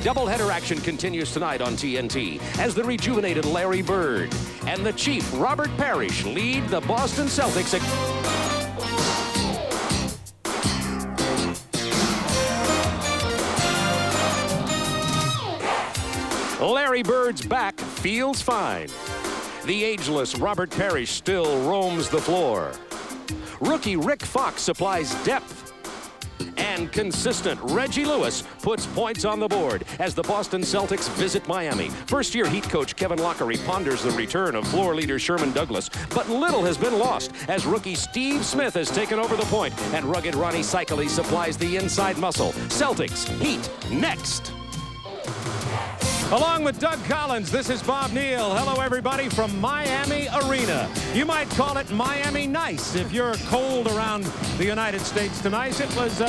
doubleheader action continues tonight on TNT as the rejuvenated Larry Bird and the Chief Robert Parrish lead the Boston Celtics. Larry Bird's back feels fine. The ageless Robert Parrish still roams the floor. Rookie Rick Fox supplies depth. And consistent Reggie Lewis puts points on the board as the Boston Celtics visit Miami. First-year Heat coach Kevin Lockery ponders the return of floor leader Sherman Douglas, but little has been lost as rookie Steve Smith has taken over the point and rugged Ronnie Cycli supplies the inside muscle. Celtics Heat next. Along with Doug Collins, this is Bob Neal. Hello, everybody, from Miami Arena. You might call it Miami nice if you're cold around the United States tonight. It was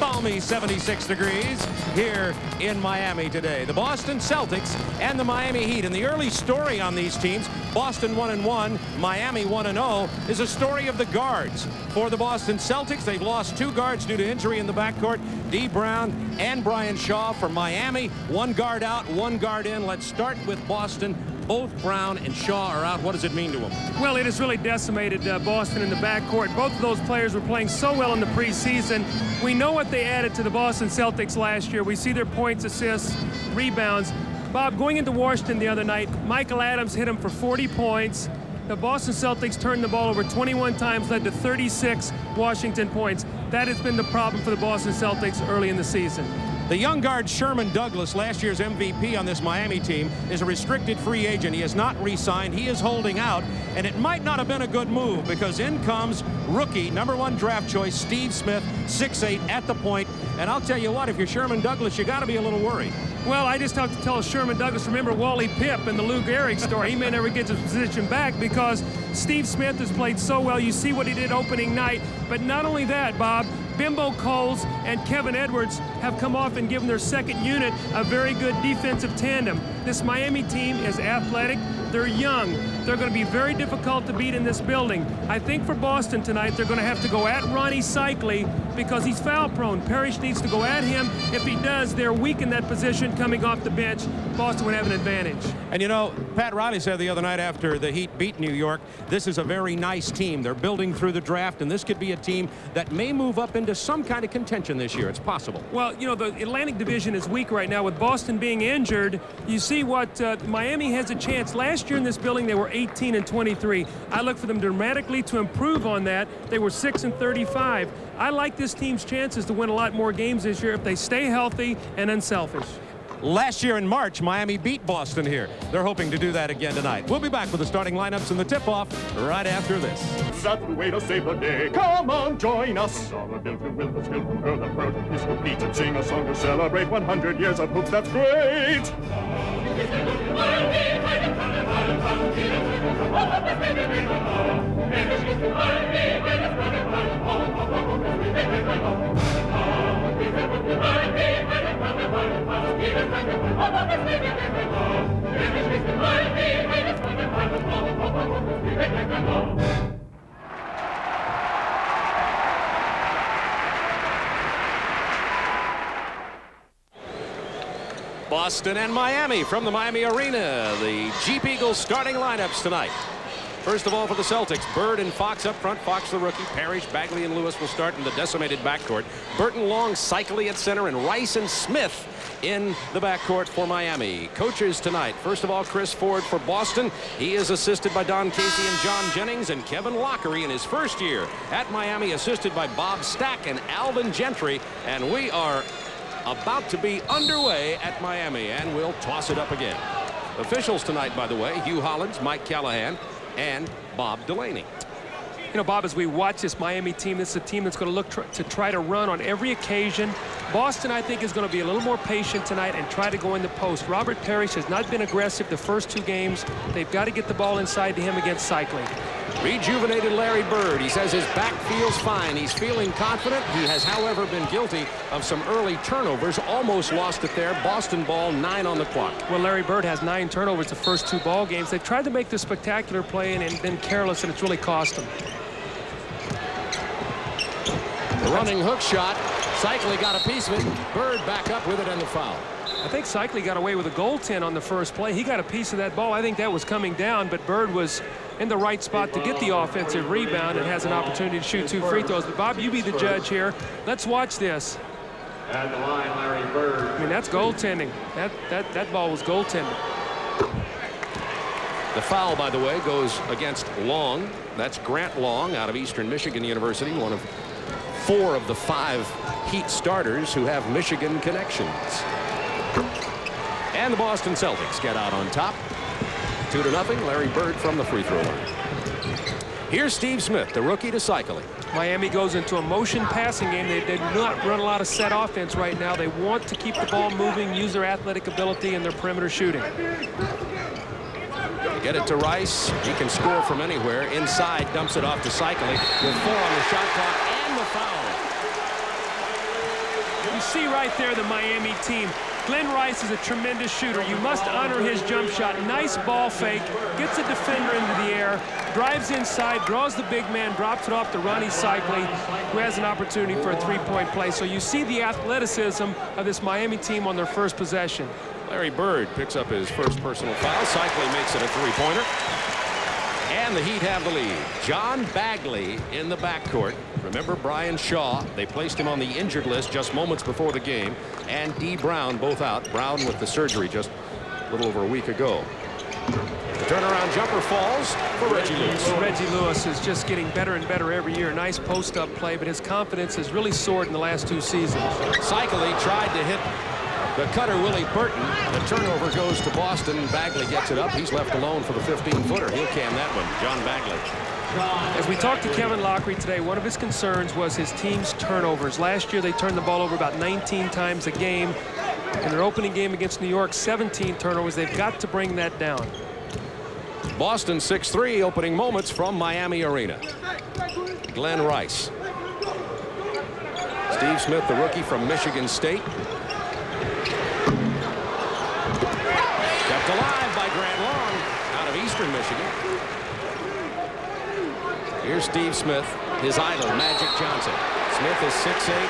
balmy 76 degrees here in Miami today. The Boston Celtics and the Miami Heat. And the early story on these teams, Boston 1-1, Miami 1-0, is a story of the guards. For the Boston Celtics, they've lost 2 guards due to injury in the backcourt. D. Brown and Brian Shaw. For Miami, 1 guard out, 1 guard in. Let's start with Boston. Both Brown and Shaw are out. What does it mean to them? Well, it has really decimated Boston in the backcourt. Both of those players were playing so well in the preseason. We know what they added to the Boston Celtics last year. We see their points, assists, rebounds. Bob, going into Washington the other night, Michael Adams hit him for 40 points. The Boston Celtics turned the ball over 21 times, led to 36 Washington points. That has been the problem for the Boston Celtics early in the season. The young guard Sherman Douglas, last year's MVP on this Miami team, is a restricted free agent. He has not re-signed. He is holding out, and it might not have been a good move because in comes rookie, #1 draft choice, Steve Smith, 6'8", at the point. And I'll tell you what, if you're Sherman Douglas, you got to be a little worried. Well, I just have to tell Sherman Douglas, remember Wally Pipp and the Lou Gehrig story. He may never get his position back because Steve Smith has played so well. You see what he did opening night. But not only that, Bob, Bimbo Coles and Kevin Edwards have come off and given their second unit a very good defensive tandem. This Miami team is athletic. They're young. They're going to be very difficult to beat in this building. I think for Boston tonight, they're going to have to go at Ronnie Cycli because he's foul prone. Parrish needs to go at him. If he does, they're weak in that position coming off the bench. Boston would have an advantage. And you know, Pat Riley said the other night after the Heat beat New York, this is a very nice team. They're building through the draft, and this could be a team that may move up into some kind of contention this year. It's possible. Well, you know, the Atlantic Division is weak right now with Boston being injured. You see what Miami has a chance. Last year in this building, they were 18-23. I look for them dramatically to improve on that. They were 6-35. I like this team's chances to win a lot more games this year if they stay healthy and unselfish. Last year in March, Miami beat Boston here. They're hoping to do that again tonight. We'll be back with the starting lineups and the tip-off right after this. That's the way to save the day. Come on, join us. All the built with the skill from her, the perfect is complete, and sing a song to celebrate 100 years of hoops. That's great. Boston and Miami from the Miami Arena. The Jeep Eagles starting lineups tonight. First of all, for the Celtics, Bird and Fox up front. Fox the rookie. Parrish, Bagley, and Lewis will start in the decimated backcourt. Burton, Long, Cycli at center, and Rice and Smith in the backcourt for Miami. Coaches tonight. First of all, Chris Ford for Boston. He is assisted by Don Casey and John Jennings, and Kevin Lockery in his first year at Miami, assisted by Bob Stack and Alvin Gentry. And we are about to be underway at Miami, and we'll toss it up again. Officials tonight, by the way, Hugh Hollins, Mike Callahan, and Bob Delaney. You know, Bob, as we watch this Miami team, this is a team that's going to look to try to run on every occasion. Boston, I think, is going to be a little more patient tonight and try to go in the post. Robert Parrish has not been aggressive the first 2 games. They've got to get the ball inside to him against Cycli. Rejuvenated Larry Bird. He says his back feels fine. He's feeling confident. He has, however, been guilty of some early turnovers. Almost lost it there. Boston ball, 9 on the clock. Well, Larry Bird has 9 turnovers the first 2 ball games. They've tried to make this spectacular play and been careless, and it's really cost them. The running hook shot. Cycli got a piece of it. Bird back up with it and the foul. I think Cycli got away with a goaltend on the first play. He got a piece of that ball. I think that was coming down, but Bird was in the right spot to get the offensive rebound and has an opportunity to shoot 2 free throws. But Bob, you be the judge here. Let's watch this. At the line, Larry Bird. I mean, that's goaltending. That ball was goaltending. The foul, by the way, goes against Long. That's Grant Long out of Eastern Michigan University, one of 4 of the 5 Heat starters who have Michigan connections. And the Boston Celtics get out on top. 2-0. Larry Bird from the free throw line. Here's Steve Smith, the rookie, to Cycli. Miami goes into a motion passing game. They do not run a lot of set offense right now. They want to keep the ball moving, use their athletic ability and their perimeter shooting. Get it to Rice. He can score from anywhere. Inside, dumps it off to Cycli with 4 on the shot clock and the foul. You see right there the Miami team. Glenn Rice is a tremendous shooter. You must honor his jump shot. Nice ball fake. Gets a defender into the air. Drives inside. Draws the big man. Drops it off to Ronnie Cycli, who has an opportunity for a 3-point play. So you see the athleticism of this Miami team on their first possession. Larry Bird picks up his first personal foul. Cycli makes it a 3-pointer. And the Heat have the lead. John Bagley in the backcourt. Remember Brian Shaw. They placed him on the injured list just moments before the game. And D. Brown both out. Brown with the surgery just a little over a week ago. The turnaround jumper falls for Reggie Lewis. Reggie Lewis is just getting better and better every year. Nice post-up play, but his confidence has really soared in the last 2 seasons. Cycli tried to hit the cutter, Willie Burton. The turnover goes to Boston. Bagley gets it up. He's left alone for the 15-footer. He'll cam that one. John Bagley. As we talked to Kevin Lockery today, one of his concerns was his team's turnovers. Last year, they turned the ball over about 19 times a game. In their opening game against New York, 17 turnovers. They've got to bring that down. Boston 6-3, opening moments from Miami Arena. Glenn Rice. Steve Smith, the rookie from Michigan State. Kept alive by Grant Long out of Eastern Michigan. Here's Steve Smith, his idol, Magic Johnson. Smith is 6'8".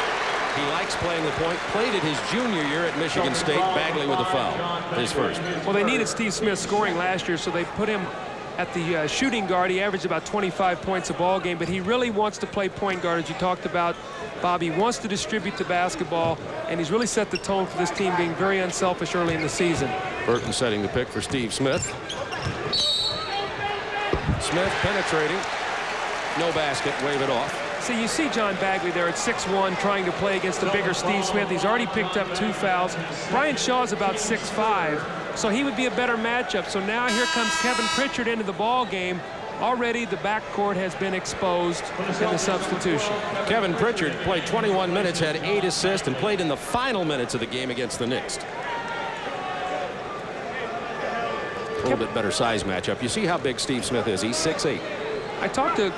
He likes playing the point. Played it his junior year at Michigan State. Bagley with a foul, his first. Well, they needed Steve Smith scoring last year, so they put him at the shooting guard. He averaged about 25 points a ball game, but he really wants to play point guard, as you talked about, Bob. He wants to distribute the basketball, and he's really set the tone for this team, being very unselfish early in the season. Burton setting the pick for Steve Smith. Smith penetrating. No basket, wave it off. See, you see John Bagley there at 6'1", trying to play against the bigger Steve Smith. He's already picked up 2 fouls. Brian Shaw's about 6'5", so he would be a better matchup. So now here comes Kevin Pritchard into the ball game. Already the backcourt has been exposed in the substitution. Kevin Pritchard played 21 minutes, had 8 assists, and played in the final minutes of the game against the Knicks. A little bit better size matchup. You see how big Steve Smith is. He's 6'8". I talked to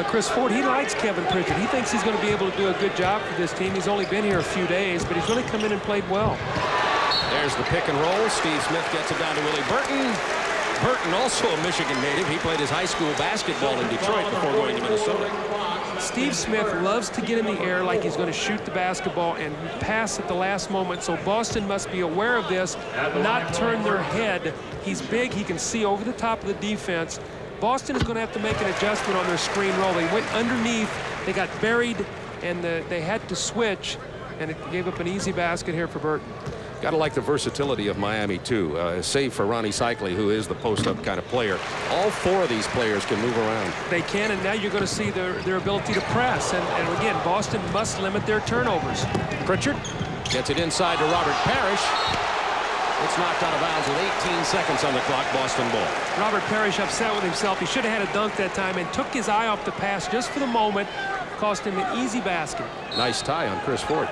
Chris Ford. He likes Kevin Pritchard. He thinks he's going to be able to do a good job for this team. He's only been here a few days, but he's really come in and played well. There's the pick and roll. Steve Smith gets it down to Willie Burton. Burton, also a Michigan native. He played his high school basketball in Detroit before going to Minnesota. Steve Smith loves to get in the air like he's going to shoot the basketball and pass at the last moment. So Boston must be aware of this, not turn their head. He's big. He can see over the top of the defense. Boston is going to have to make an adjustment on their screen roll. They went underneath, they got buried, and they had to switch, and it gave up an easy basket here for Burton. Got to like the versatility of Miami, too. Save for Ronnie Cycli, who is the post-up kind of player. All 4 of these players can move around. They can, and now you're going to see their ability to press. And again, Boston must limit their turnovers. Pritchard gets it inside to Robert Parrish. It's knocked out of bounds with 18 seconds on the clock. Boston ball. Robert Parrish upset with himself. He should have had a dunk that time and took his eye off the pass just for the moment. Cost him an easy basket. Nice tie on Chris Ford.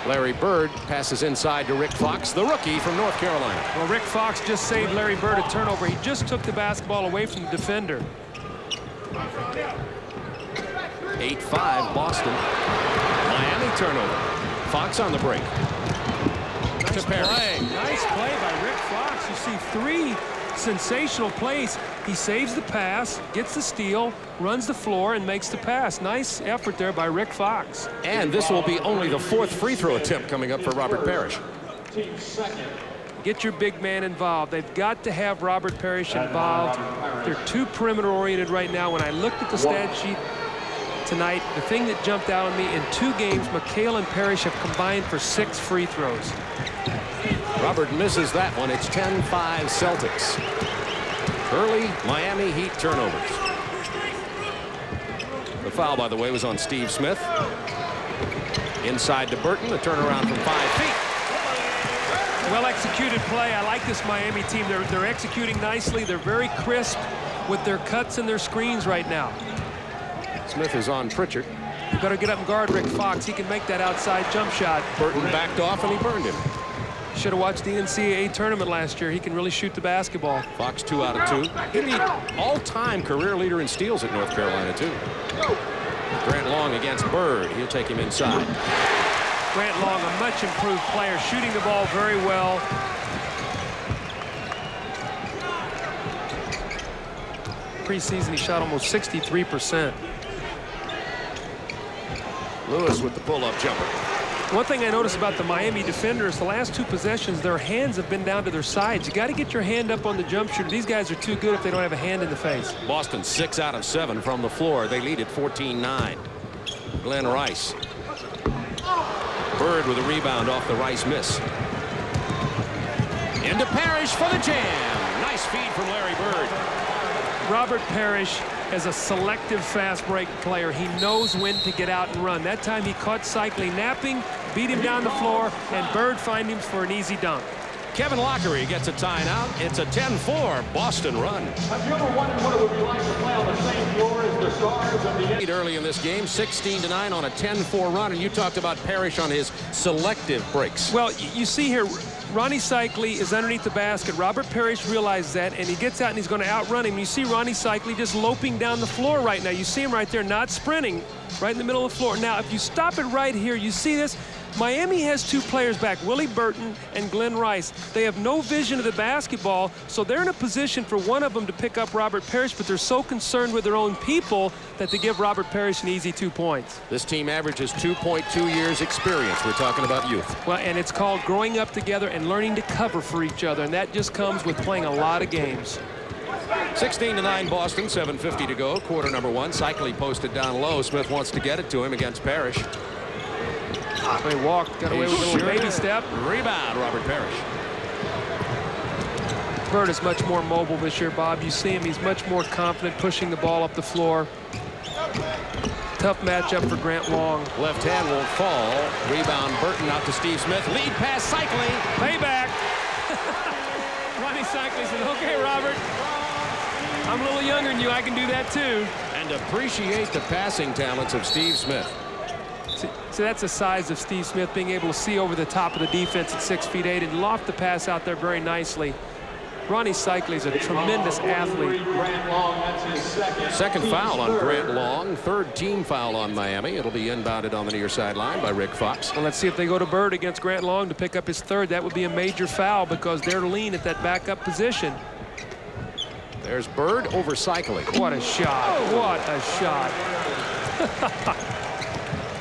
Larry Bird passes inside to Rick Fox, the rookie from North Carolina. Well, Rick Fox just saved Larry Bird a turnover. He just took the basketball away from the defender. 8-5 Boston. Miami turnover. Fox on the break. Nice play by Rick Fox. You see 3 sensational plays. He saves the pass, gets the steal, runs the floor, and makes the pass. Nice effort there by Rick Fox. And this will be only the 4th free throw attempt coming up for Robert Parrish. Get your big man involved. They've got to have Robert Parrish involved. They're too perimeter oriented right now. When I looked at the stat sheet tonight, the thing that jumped out on me, in 2 games, McHale and Parrish have combined for 6 free throws. Robert misses that one. It's 10-5 Celtics. Early Miami Heat turnovers. The foul, by the way, was on Steve Smith. Inside to Burton, a turnaround from 5 feet. Well-executed play. I like this Miami team. They're executing nicely. They're very crisp with their cuts and their screens right now. Smith is on Pritchard. You better get up and guard Rick Fox. He can make that outside jump shot. Burton backed off and he burned him. Should have watched the NCAA tournament last year. He can really shoot the basketball. Fox 2 out of 2. He lead all-time career leader in steals at North Carolina too. Grant Long against Bird. He'll take him inside. Grant Long, a much improved player, shooting the ball very well. Preseason, he shot almost 63%. Lewis with the pull-up jumper. One thing I noticed about the Miami defenders, the last 2 possessions, their hands have been down to their sides. You got to get your hand up on the jump shooter. These guys are too good if they don't have a hand in the face. Boston 6 out of 7 from the floor. They lead at 14-9. Glenn Rice. Bird with a rebound off the Rice miss. Into Parrish for the jam. Nice feed from Larry Bird. Robert Parrish is a selective fast break player. He knows when to get out and run. That time he caught Cycli napping, beat him down the floor, and Bird find him for an easy dunk. Kevin Lockery gets a timeout. It's a 10-4 Boston run. Have you ever wondered what it would be like to play on the same floor as the stars of the Early in this game, 16-9 on a 10-4 run, and you talked about Parrish on his selective breaks. Well, you see here, Ronnie Cycli is underneath the basket. Robert Parrish realized that, and he gets out and he's going to outrun him. You see Ronnie Cycli just loping down the floor right now. You see him right there, not sprinting, right in the middle of the floor. Now, if you stop it right here, you see this. Miami has 2 players back, Willie Burton and Glenn Rice. They have no vision of the basketball, so they're in a position for one of them to pick up Robert Parrish, but they're so concerned with their own people that they give Robert Parrish an easy 2 points. This team averages 2.2 years experience. We're talking about youth. Well, and it's called growing up together and learning to cover for each other, and that just comes with playing a lot of games. 16-9 Boston, 7:50 to go, quarter number 1. Cycli posted down low. Smith wants to get it to him against Parrish. They walked, got away with a little baby step. Rebound, Robert Parrish. Bird is much more mobile this year, Bob. You see him, he's much more confident pushing the ball up the floor. Tough matchup for Grant Long. Left hand won't fall. Rebound Burton out to Steve Smith. Lead pass Cycli. Payback. Ronnie Cycli said, okay, Robert, I'm a little younger than you. I can do that too. And appreciate the passing talents of Steve Smith. So that's the size of Steve Smith, being able to see over the top of the defense at 6'8" and loft the pass out there very nicely. Ronnie Cycli is a tremendous athlete. Second foul on Grant Long. 3rd team foul on Miami. It'll be inbounded on the near sideline by Rick Fox. Well, let's see if they go to Bird against Grant Long to pick up his 3rd. That would be a major foul because they're lean at that backup position. There's Bird over Cycli. What a shot. What a shot.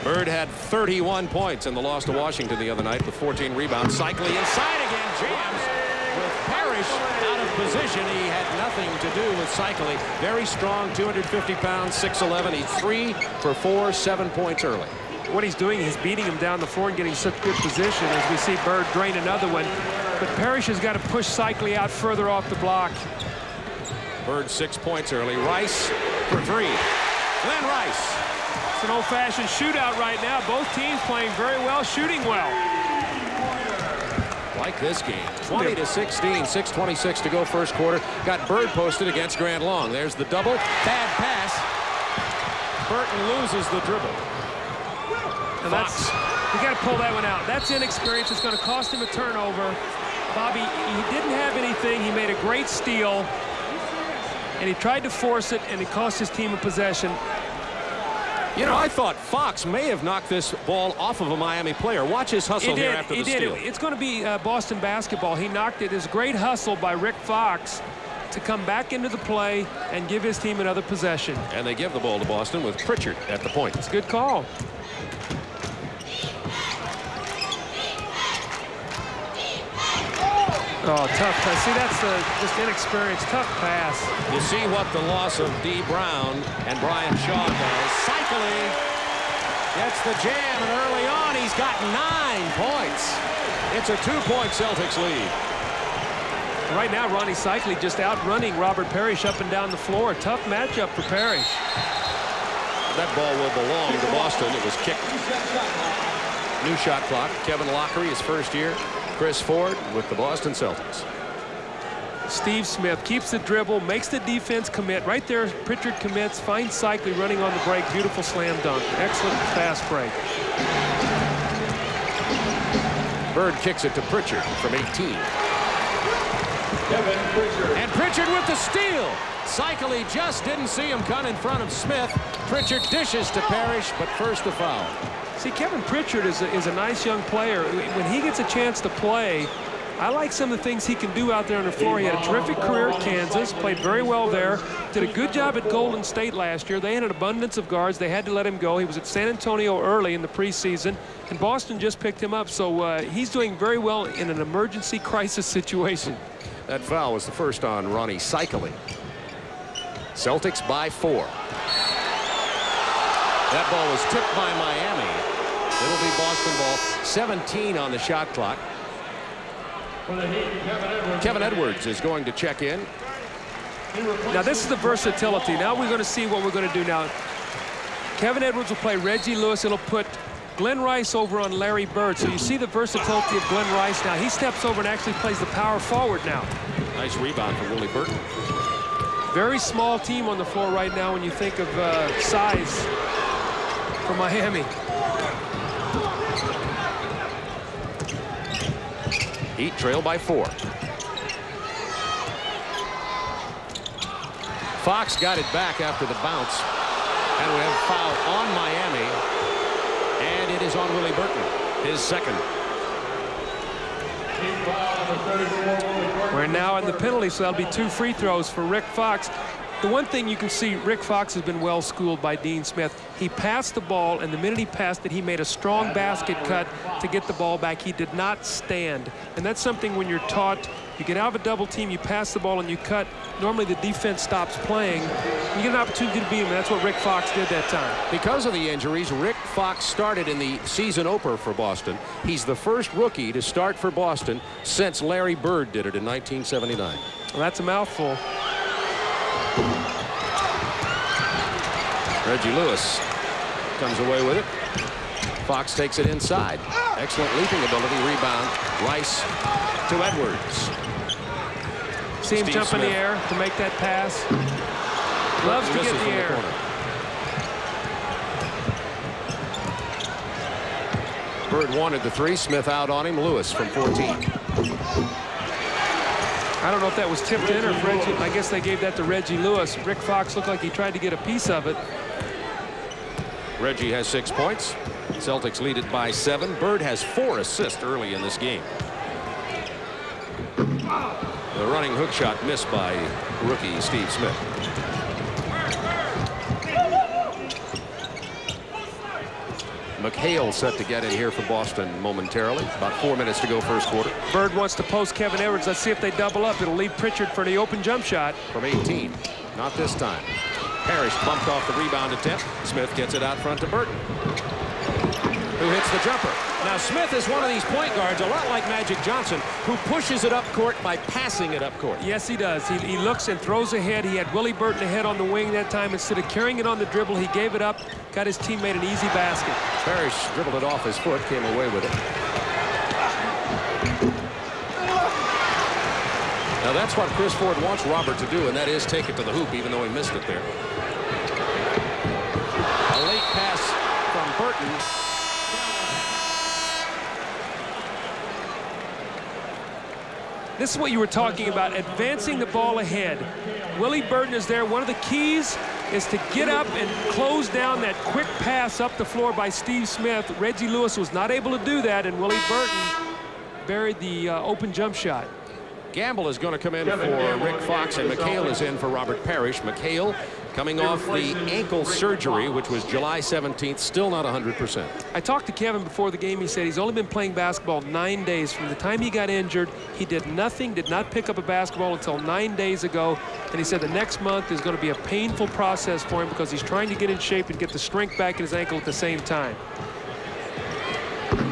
Bird had 31 points in the loss to Washington the other night with 14 rebounds. Cycli inside again, jams with Parrish out of position. He had nothing to do with Cycli. Very strong, 250 pounds, 6'11". He's 3 for 4, 7 points early. What he's doing, he's beating him down the floor and getting such good position as we see Bird drain another one. But Parrish has got to push Cycli out further off the block. Bird 6 points early. Rice for 3. Glenn Rice. It's an old-fashioned shootout right now. Both teams playing very well, shooting well. Like this game. 20-16, 6:26 to go first quarter. Got Bird posted against Grant Long. There's the double. Bad pass. Burton loses the dribble. And that's, you got to pull that one out. That's inexperience. It's going to cost him a turnover. Bobby, he didn't have anything. He made a great steal. And he tried to force it, and it cost his team a possession. You know, I thought Fox may have knocked this ball off of a Miami player. Watch his hustle here after the steal. It's going to be Boston basketball. He knocked it. It's a great hustle by Rick Fox. to come back into the play and give his team another possession. And they give the ball to Boston with Pritchard at the point. It's a good call. Oh, tough pass. See, that's just inexperienced, tough pass. You see what the loss of D. Brown and Brian Shaw does. Cycling gets the jam, and early on he's got 9 points. It's a 2-point Celtics lead. Right now, Ronnie Cycli just outrunning Robert Parrish up and down the floor. Tough matchup for Parrish. That ball will belong to Boston. It was kicked. New shot clock. Kevin Lockery, his first year. Chris Ford with the Boston Celtics. Steve Smith keeps the dribble, makes the defense commit. Right there, Pritchard commits, finds Cycli running on the break. Beautiful slam dunk. Excellent fast break. Bird kicks it to Pritchard from 18. And Pritchard with the steal. Cycli just didn't see him come in front of Smith. Pritchard dishes to Parrish, but first the foul. See, Kevin Pritchard is a nice young player. When he gets a chance to play, I like some of the things he can do out there on the floor. He had a terrific career at Kansas, played very well there, did a good job at Golden State last year. They had an abundance of guards. They had to let him go. He was at San Antonio early in the preseason, and Boston just picked him up. So he's doing very well in an emergency crisis situation. That foul was the first on Ronnie Cycli. Celtics by 4. That ball was tipped by Miami. It'll be Boston ball. 17 on the shot clock. Kevin Edwards is going to check in. Now this is the versatility. Now we're going to see what we're going to do now. Kevin Edwards will play Reggie Lewis. It'll put Glenn Rice over on Larry Bird. So you see the versatility of Glenn Rice now. He steps over and actually plays the power forward now. Nice rebound from Willie Burton. Very small team on the floor right now when you think of size for Miami. Heat trail by 4. Fox got it back after the bounce. And we have a foul on Miami. And it is on Willie Burton, his second. We're now in the penalty, so that'll be 2 free throws for Rick Fox. The one thing you can see, Rick Fox has been well schooled by Dean Smith. He passed the ball, and the minute he passed it, he made a strong basket cut to get the ball back. He did not stand. And that's something when you're taught, you get out of a double team, you pass the ball and you cut. Normally the defense stops playing. You get an opportunity to beat him, and that's what Rick Fox did that time. Because of the injuries, Rick Fox started in the season opener for Boston. He's the first rookie to start for Boston since Larry Bird did it in 1979. Well, that's a mouthful. Reggie Lewis comes away with it. Fox takes it inside. Excellent leaping ability. Rebound. Rice to Edwards. See him Steve jump in Smith. the air to make that pass. Loves to get in the air. Bird wanted the 3. Smith out on him. Lewis from 14. I don't know if that was tipped in or if Reggie, I guess they gave that to Reggie Lewis. Rick Fox looked like he tried to get a piece of it. Reggie has 6 points. Celtics lead it by 7. Bird has 4 assists early in this game. The running hook shot missed by rookie Steve Smith. McHale set to get in here for Boston momentarily. About 4 minutes to go first quarter. Bird wants to post Kevin Edwards. Let's see if they double up. It'll leave Pritchard for the open jump shot. From 18. Not this time. Parrish bumped off the rebound attempt. Smith gets it out front to Burton, who hits the jumper. Now Smith is one of these point guards, a lot like Magic Johnson, who pushes it up court by passing it up court. Yes, he does. He looks and throws ahead. He had Willie Burton ahead on the wing that time. Instead of carrying it on the dribble, he gave it up, got his teammate an easy basket. Parrish dribbled it off his foot, came away with it. Now that's what Chris Ford wants Robert to do, and that is take it to the hoop, even though he missed it there. A late pass from Burton. This is what you were talking about, advancing the ball ahead. Willie Burton is there. One of the keys is to get up and close down that quick pass up the floor by Steve Smith. Reggie Lewis was not able to do that, and Willie Burton buried the open jump shot. Gamble is going to come in for Rick Fox, and McHale is in for Robert Parrish. McHale coming off the ankle surgery, which was July 17th, still not 100%. I talked to Kevin before the game. He said he's only been playing basketball 9 days. From the time he got injured, he did nothing, did not pick up a basketball until 9 days ago. And he said the next month is going to be a painful process for him because he's trying to get in shape and get the strength back in his ankle at the same time.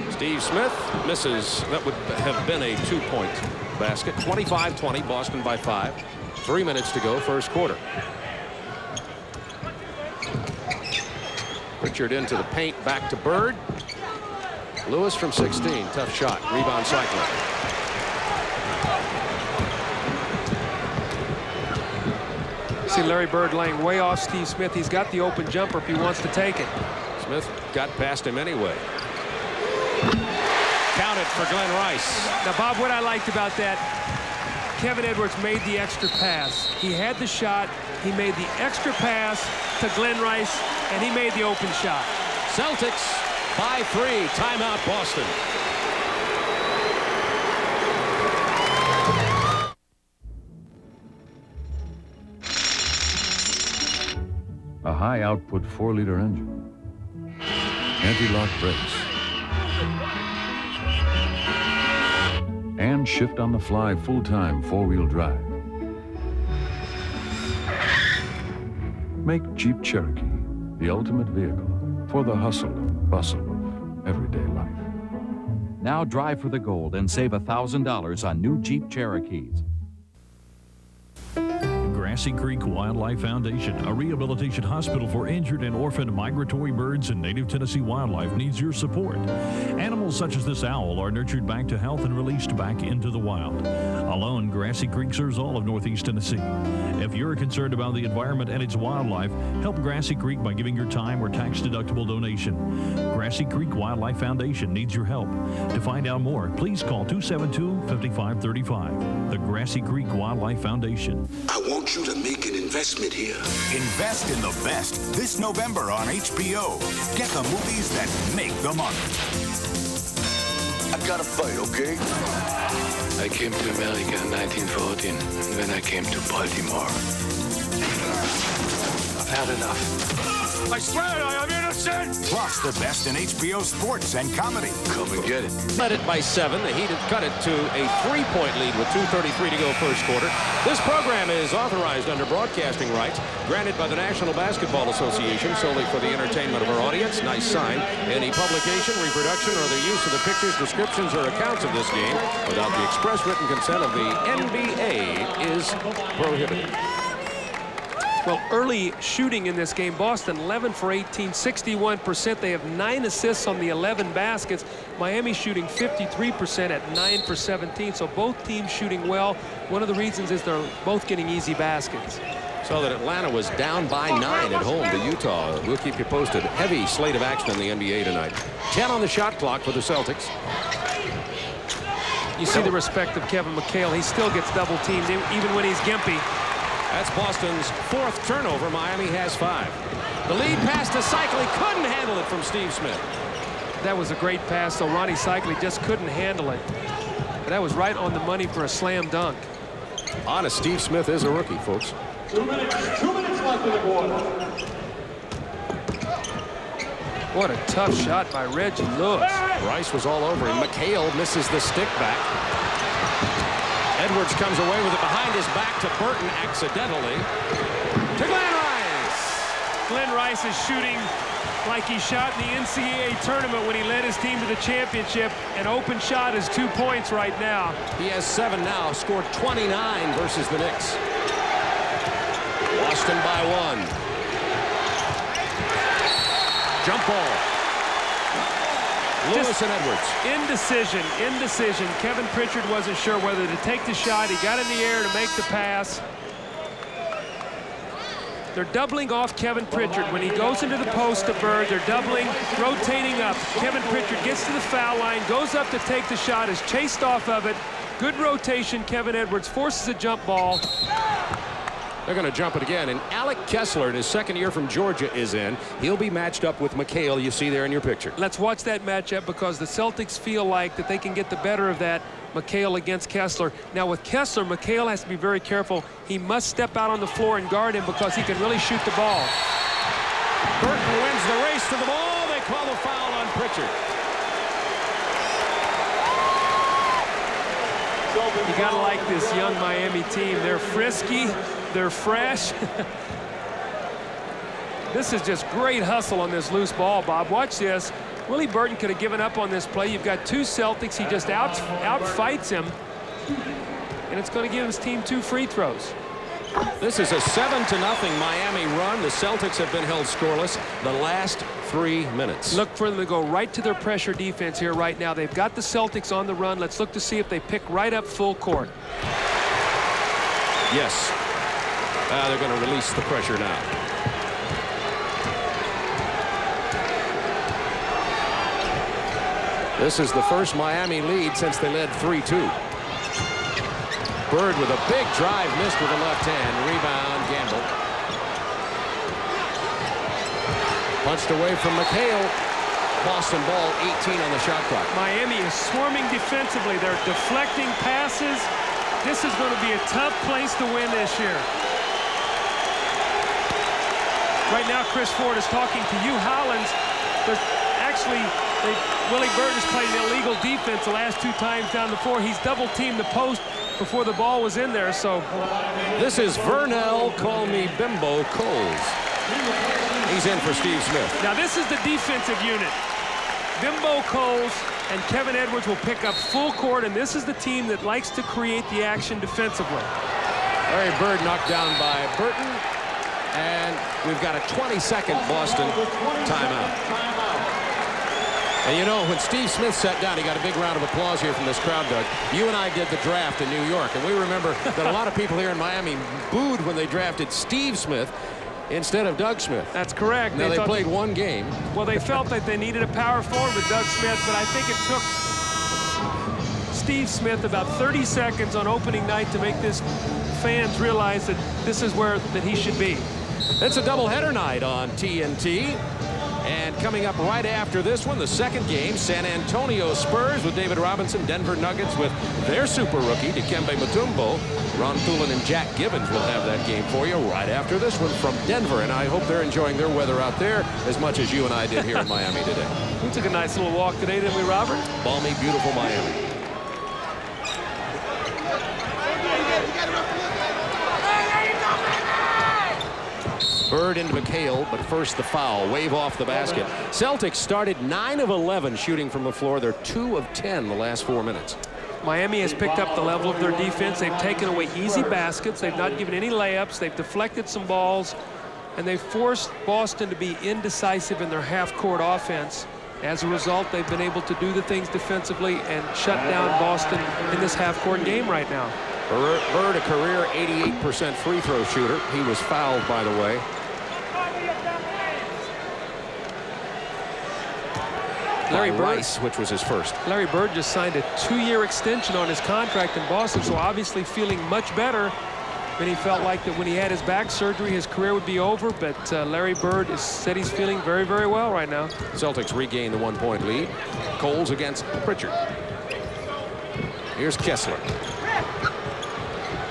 Steve Smith misses. That would have been a 2-point basket. 25-20, Boston by 5. 3 minutes to go, first quarter. Richard into the paint, back to Bird. Lewis from 16, tough shot. Rebound cycling. See Larry Bird laying way off Steve Smith. He's got the open jumper if he wants to take it. Smith got past him anyway. Counted for Glenn Rice. Now, Bob, what I liked about that, Kevin Edwards made the extra pass. He had the shot. He made the extra pass to Glenn Rice, and he made the open shot. Celtics by 3. Timeout, Boston. A high-output 4-liter engine. Anti-lock brakes. And shift-on-the-fly full-time 4-wheel drive. Make Jeep Cherokee the ultimate vehicle for the hustle and bustle of everyday life. Now drive for the gold and save $1,000 on new Jeep Cherokees. Grassy Creek Wildlife Foundation, a rehabilitation hospital for injured and orphaned migratory birds and native Tennessee wildlife, needs your support. Animals such as this owl are nurtured back to health and released back into the wild. Alone, Grassy Creek serves all of Northeast Tennessee. If you're concerned about the environment and its wildlife, help Grassy Creek by giving your time or tax-deductible donation. Grassy Creek Wildlife Foundation needs your help. To find out more, please call 272-5535. The Grassy Creek Wildlife Foundation. I want you to make an investment here. Invest in the best this November on HBO. Get the movies that make the money. I gotta fight, okay? I came to America in 1914, and then I came to Baltimore. I've had enough. I swear I am innocent! Plus the best in HBO sports and comedy. Come and get it. Led it by 7. The Heat have cut it to a 3-point lead with 2:33 to go first quarter. This program is authorized under broadcasting rights granted by the National Basketball Association solely for the entertainment of our audience. Nice sign. Any publication, reproduction, or the use of the pictures, descriptions, or accounts of this game without the express written consent of the NBA is prohibited. Well, early shooting in this game, Boston 11 for 18, 61%. They have 9 assists on the 11 baskets. Miami shooting 53% at 9 for 17. So both teams shooting well. One of the reasons is they're both getting easy baskets. So that Atlanta was down by 9 at home to Utah. We'll keep you posted. Heavy slate of action in the NBA tonight. 10 on the shot clock for the Celtics. You see the respect of Kevin McHale. He still gets double teamed even when he's gimpy. That's Boston's 4th turnover. Miami has 5. The lead pass to Cycli. Couldn't handle it from Steve Smith. That was a great pass, so Ronnie Cycli just couldn't handle it. But that was right on the money for a slam dunk. Honest, Steve Smith is a rookie, folks. 2 minutes left in the quarter. What a tough shot by Reggie Lewis. Rice was all over him. McHale misses the stick back. Edwards comes away with it behind his back to Burton accidentally. To Glenn Rice. Glenn Rice is shooting like he shot in the NCAA tournament when he led his team to the championship. An open shot is 2 points right now. He has 7 now, scored 29 versus the Knicks. Boston by 1. Jump ball. Lewis and Edwards. Indecision. Kevin Pritchard wasn't sure whether to take the shot. He got in the air to make the pass. They're doubling off Kevin Pritchard. When he goes into the post to Bird, they're doubling, rotating up. Kevin Pritchard gets to the foul line, goes up to take the shot, is chased off of it. Good rotation. Kevin Edwards forces a jump ball. They're going to jump it again, and Alec Kessler, in his second year from Georgia, is in. He'll be matched up with McHale, you see there in your picture. Let's watch that matchup because the Celtics feel like that they can get the better of that, McHale against Kessler. Now with Kessler, McHale has to be very careful. He must step out on the floor and guard him because he can really shoot the ball. Burton wins the race to the ball. They call the foul on Pritchard. You gotta like this young Miami team. They're frisky, they're fresh. This is just great hustle on this loose ball, Bob. Watch this. Willie Burton could have given up on this play. You've got two Celtics. He just outfights him, and it's going to give his team 2 free throws. This is a 7-0 Miami run. The Celtics have been held scoreless the last 3 minutes. Look for them to go right to their pressure defense here right now. They've got the Celtics on the run. Let's look to see if they pick right up full court. Yes. They're going to release the pressure now. This is the first Miami lead since they led 3-2. Bird with a big drive, missed with the left hand. Rebound, Gamble. Punched away from McHale. Boston ball, 18 on the shot clock. Miami is swarming defensively. They're deflecting passes. This is going to be a tough place to win this year. Right now, Chris Ford is talking to you, Hollins. Willie Burton's played an illegal defense the last 2 times down the floor. He's double-teamed the post before the ball was in there, so. This is Vernell, call me Bimbo, Coles. He's in for Steve Smith. Now this is the defensive unit. Bimbo Coles and Kevin Edwards will pick up full court, and this is the team that likes to create the action defensively. Larry Bird knocked down by Burton, and we've got a 20-second Boston timeout. And you know, when Steve Smith sat down, he got a big round of applause here from this crowd, Doug. You and I did the draft in New York, and we remember that a lot of people here in Miami booed when they drafted Steve Smith instead of Doug Smith. That's correct. Now, they played one game. Well, they felt that they needed a power forward with Doug Smith, but I think it took Steve Smith about 30 seconds on opening night to make this fans realize that this is where that he should be. It's a doubleheader night on TNT. And coming up right after this one, the second game, San Antonio Spurs with David Robinson, Denver Nuggets with their super rookie, Dikembe Mutombo. Ron Thulin and Jack Gibbons will have that game for you right after this one from Denver. And I hope they're enjoying their weather out there as much as you and I did here in Miami today. We took a nice little walk today, didn't we, Robert? Balmy, beautiful Miami. Bird into McHale, but first the foul. Wave off the basket. Celtics started 9 of 11 shooting from the floor. They're 2 of 10 the last 4 minutes. Miami has picked up the level of their defense. They've taken away easy baskets. They've not given any layups. They've deflected some balls, and they've forced Boston to be indecisive in their half-court offense. As a result, they've been able to do the things defensively and shut down Boston in this half-court game right now. Bird, a career 88% free throw shooter. He was fouled, by the way. Larry Bird, which was his first. Larry Bird just signed a 2-year extension on his contract in Boston, so obviously feeling much better than he felt like that when he had his back surgery, his career would be over. But Larry Bird said he's feeling very, very well right now. Celtics regain the 1-point lead. Coles against Pritchard. Here's Kessler.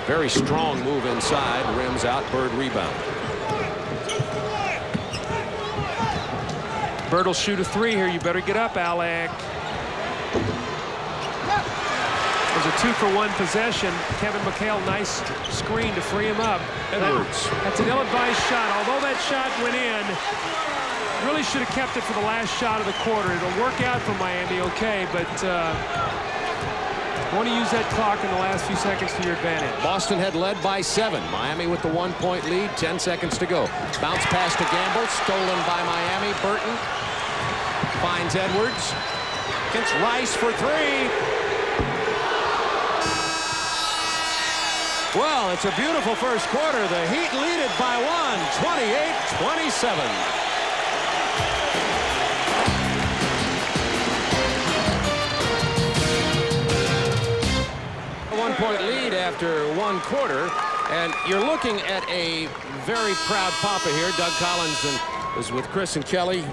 Very strong move inside. Rims out. Bird rebound. Bird will shoot a 3 here. You better get up, Alec. There's a 2-for-1 possession. Kevin McHale, nice screen to free him up. Edwards. That's an ill-advised shot. Although that shot went in, really should have kept it for the last shot of the quarter. It'll work out for Miami, okay, but want to use that clock in the last few seconds to your advantage. Boston had led by 7. Miami with the 1-point lead, 10 seconds to go. Bounce pass to Gamble, stolen by Miami. Burton finds Edwards. Against Rice for 3. Well, it's a beautiful first quarter. The Heat lead it by 1, 28-27. A 1-point lead after 1 quarter. And you're looking at a very proud papa here. Doug Collins is with Chris and Kelly,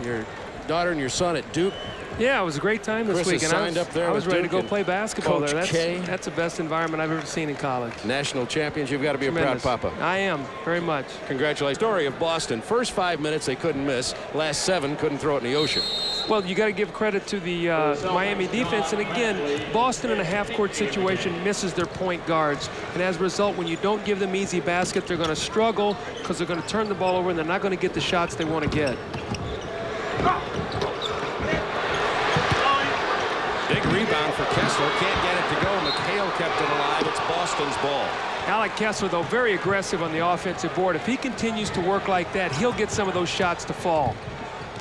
your daughter and your son at Duke. Yeah, it was a great time this Chris week. is signed up there I was with ready Duke to go play basketball Coach there. K. That's the best environment I've ever seen in college. National champions. You've got to be Tremendous. a proud papa. I am, very much. Congratulations. Story of Boston. First 5 minutes they couldn't miss. Last 7 couldn't throw it in the ocean. Well, you got to give credit to the Miami defense. And again, Boston in a half-court situation misses their point guards. And as a result, when you don't give them easy basket, they're going to struggle because they're going to turn the ball over and they're not going to get the shots they want to get. Big rebound for Kessler. Can't get it to go. McHale kept it alive. It's Boston's ball. Alec Kessler, though, very aggressive on the offensive board. If he continues to work like that, he'll get some of those shots to fall.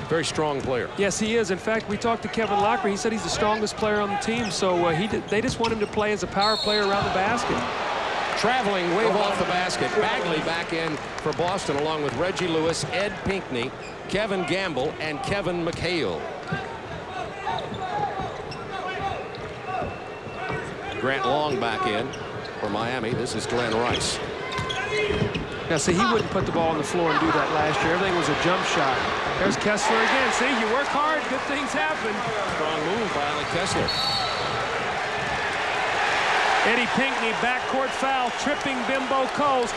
Very strong player. Yes, he is. In fact, we talked to Kevin Locker. He said he's the strongest player on the team, so they just want him to play as a power player around the basket. Traveling wave off the basket. Bagley back in for Boston along with Reggie Lewis, Ed Pinckney, Kevin Gamble, and Kevin McHale. Grant Long back in for Miami. This is Glenn Rice. Now, see, he wouldn't put the ball on the floor and do that last year. Everything was a jump shot. There's Kessler again. See, you work hard, good things happen. Strong move by Alec Kessler. Eddie Pinckney, backcourt foul, tripping Bimbo Coles.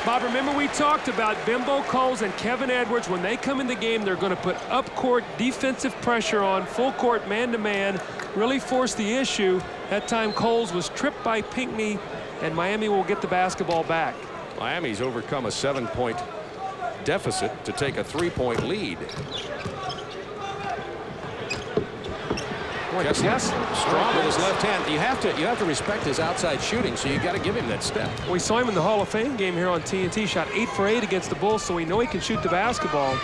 Bob, remember we talked about Bimbo Coles and Kevin Edwards. When they come in the game, they're going to put up-court defensive pressure on, full-court man-to-man, really force the issue. That time Coles was tripped by Pinckney, and Miami will get the basketball back. Miami's overcome a 7-point deficit to take a 3-point lead. Kessler strong with his left hand. You have to respect his outside shooting, so you got to give him that step. We saw him in the Hall of Fame game here on TNT. Shot 8 for 8 against the Bulls, so we know he can shoot the basketball.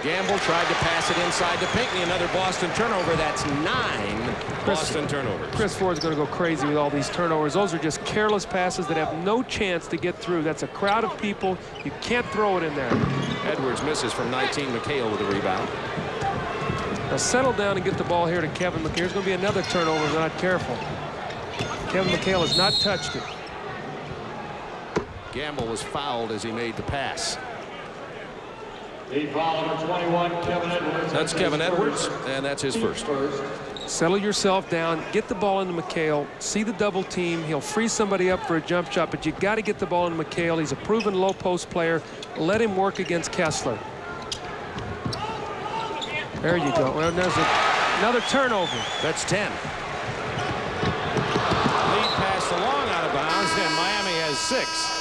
Gamble tried to pass it inside to Pinckney. Another Boston turnover. That's 9 Boston turnovers. Chris Ford's going to go crazy with all these turnovers. Those are just careless passes that have no chance to get through. That's a crowd of people. You can't throw it in there. Edwards misses from 19. McHale with the rebound. Now settle down and get the ball here to Kevin McHale. There's going to be another turnover if they're not careful. Kevin McHale has not touched it. Gamble was fouled as he made the pass. The foul number 21, Kevin Edwards. That's Kevin Edwards, and that's his first. Settle yourself down, get the ball into McHale, see the double team. He'll free somebody up for a jump shot, but you got to get the ball into McHale. He's a proven low post player. Let him work against Kessler. There you go. Well, there's another turnover. That's 10. Lead passed along out of bounds, and Miami has 6.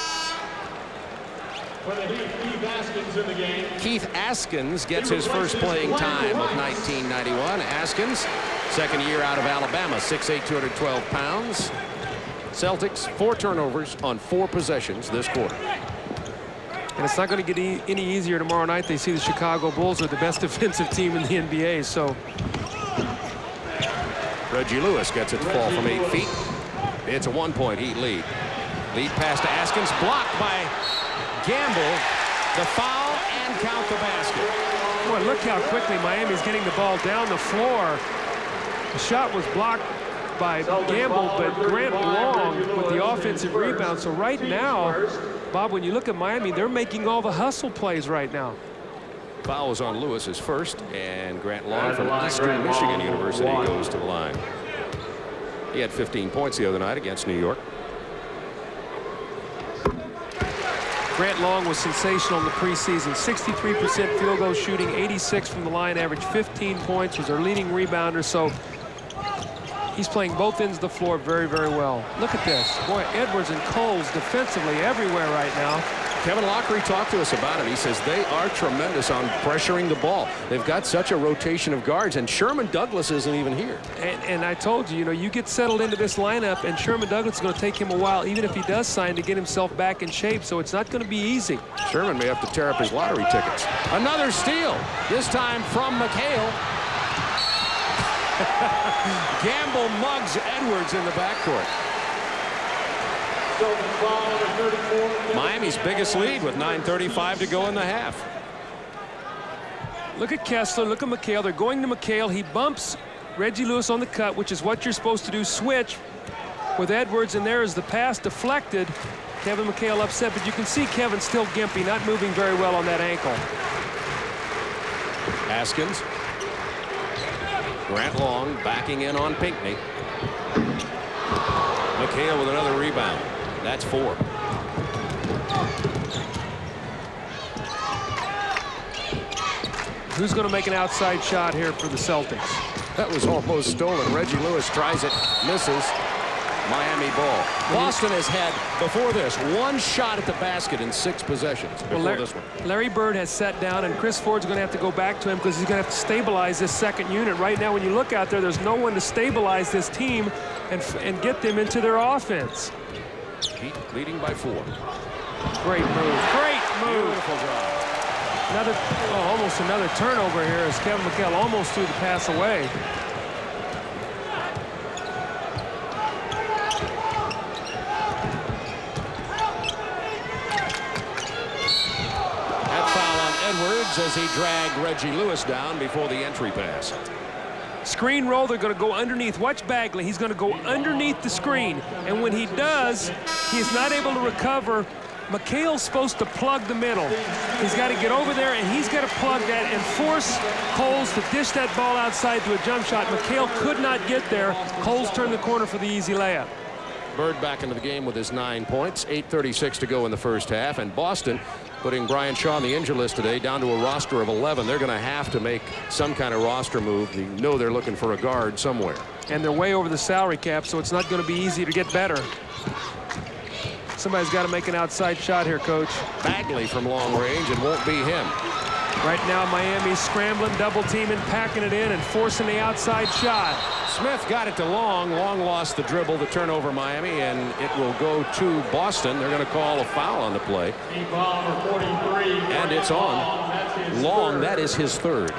For the Heat, Keith Askins in the game. Keith Askins gets his first playing time of 1991. Askins, second year out of Alabama, 6'8", 212 pounds. Celtics, 4 turnovers on 4 possessions this quarter. And it's not going to get any easier tomorrow night. They see the Chicago Bulls are the best defensive team in the NBA, so. Reggie Lewis gets it to fall from 8 feet. It's a 1-point Heat lead. Lead pass to Askins, blocked by Gamble. The foul and count the basket. Boy, look how quickly Miami's getting the ball down the floor. The shot was blocked by Gamble, but Grant Long with the offensive rebound. So right now, Bob, when you look at Miami, they're making all the hustle plays right now. Foul was on Lewis, his first, and Grant Long from Eastern Michigan University goes to the line. He had 15 points the other night against New York. Grant Long was sensational in the preseason. 63% field goal shooting, 86 from the line, averaged 15 points, was their leading rebounder. So he's playing both ends of the floor very, very well. Look at this. Boy, Edwards and Coles defensively everywhere right now. Kevin Lockery talked to us about it. He says they are tremendous on pressuring the ball. They've got such a rotation of guards, and Sherman Douglas isn't even here. And I told you, you get settled into this lineup, and Sherman Douglas is going to take him a while, even if he does sign, to get himself back in shape. So it's not going to be easy. Sherman may have to tear up his lottery tickets. Another steal, this time from McHale. Gamble mugs Edwards in the backcourt. Miami's biggest lead with 9:35 to go in the half. Look at Kessler, look at McHale. They're going to McHale. He bumps Reggie Lewis on the cut, which is what you're supposed to do. Switch with Edwards, and there is the pass deflected. Kevin McHale upset, but you can see Kevin still gimpy, not moving very well on that ankle. Haskins. Grant Long backing in on Pinckney. McHale with another rebound. That's 4. Who's going to make an outside shot here for the Celtics? That was almost stolen. Reggie Lewis tries it, misses. Miami ball. Boston has had, before this, 1 shot at the basket in 6 possessions before this one. Larry Bird has sat down, and Chris Ford's going to have to go back to him because he's going to have to stabilize this second unit. Right now, when you look out there, there's no one to stabilize this team and get them into their offense. Heat leading by 4. Great move. Great move. Beautiful drive. Almost another turnover here as Kevin McHale almost threw the pass away. Edwards as he dragged Reggie Lewis down before the entry pass. Screen roll, they're going to go underneath. Watch Bagley. He's going to go underneath the screen. And when he does, he's not able to recover. McHale's supposed to plug the middle. He's got to get over there, and he's got to plug that and force Coles to dish that ball outside to a jump shot. McHale could not get there. Coles turned the corner for the easy layup. Bird back into the game with his 9 points. 8:36 to go in the first half. And Boston putting Brian Shaw on the injury list today down to a roster of 11. They're going to have to make some kind of roster move. You know they're looking for a guard somewhere. And they're way over the salary cap, so it's not going to be easy to get better. Somebody's got to make an outside shot here, Coach. Bagley from long range, and won't be him. Right now, Miami's scrambling, double teaming, packing it in, and forcing the outside shot. Smith got it to Long. Long lost the dribble, the turnover, Miami, and it will go to Boston. They're going to call a foul on the play. And it's on Long. That is his 3rd.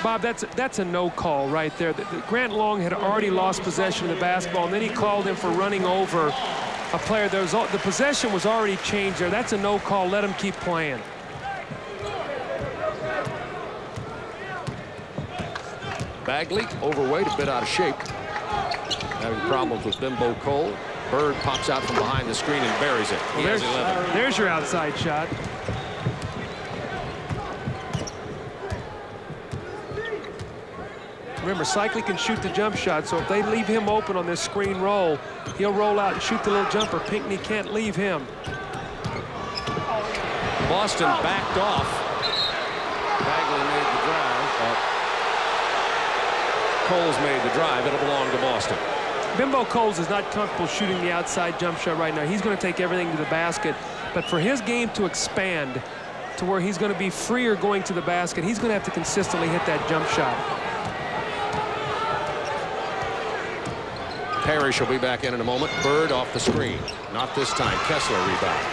Bob, that's a no call right there. Grant Long had already lost possession of the basketball, and then he called him for running over a player. The possession was already changed there. That's a no call. Let him keep playing. Bagley, overweight, a bit out of shape. Having problems with Bimbo Cole. Bird pops out from behind the screen and buries it. He has 11. There's your outside shot. Remember, Cycli can shoot the jump shot, so if they leave him open on this screen roll, he'll roll out and shoot the little jumper. Pinckney can't leave him. Boston backed off. Bagley made the drive. Coles made the drive. It'll belong to Boston. Bimbo Coles is not comfortable shooting the outside jump shot right now. He's going to take everything to the basket. But for his game to expand to where he's going to be freer going to the basket, he's going to have to consistently hit that jump shot. Parrish will be back in a moment. Bird off the screen. Not this time. Kessler rebound.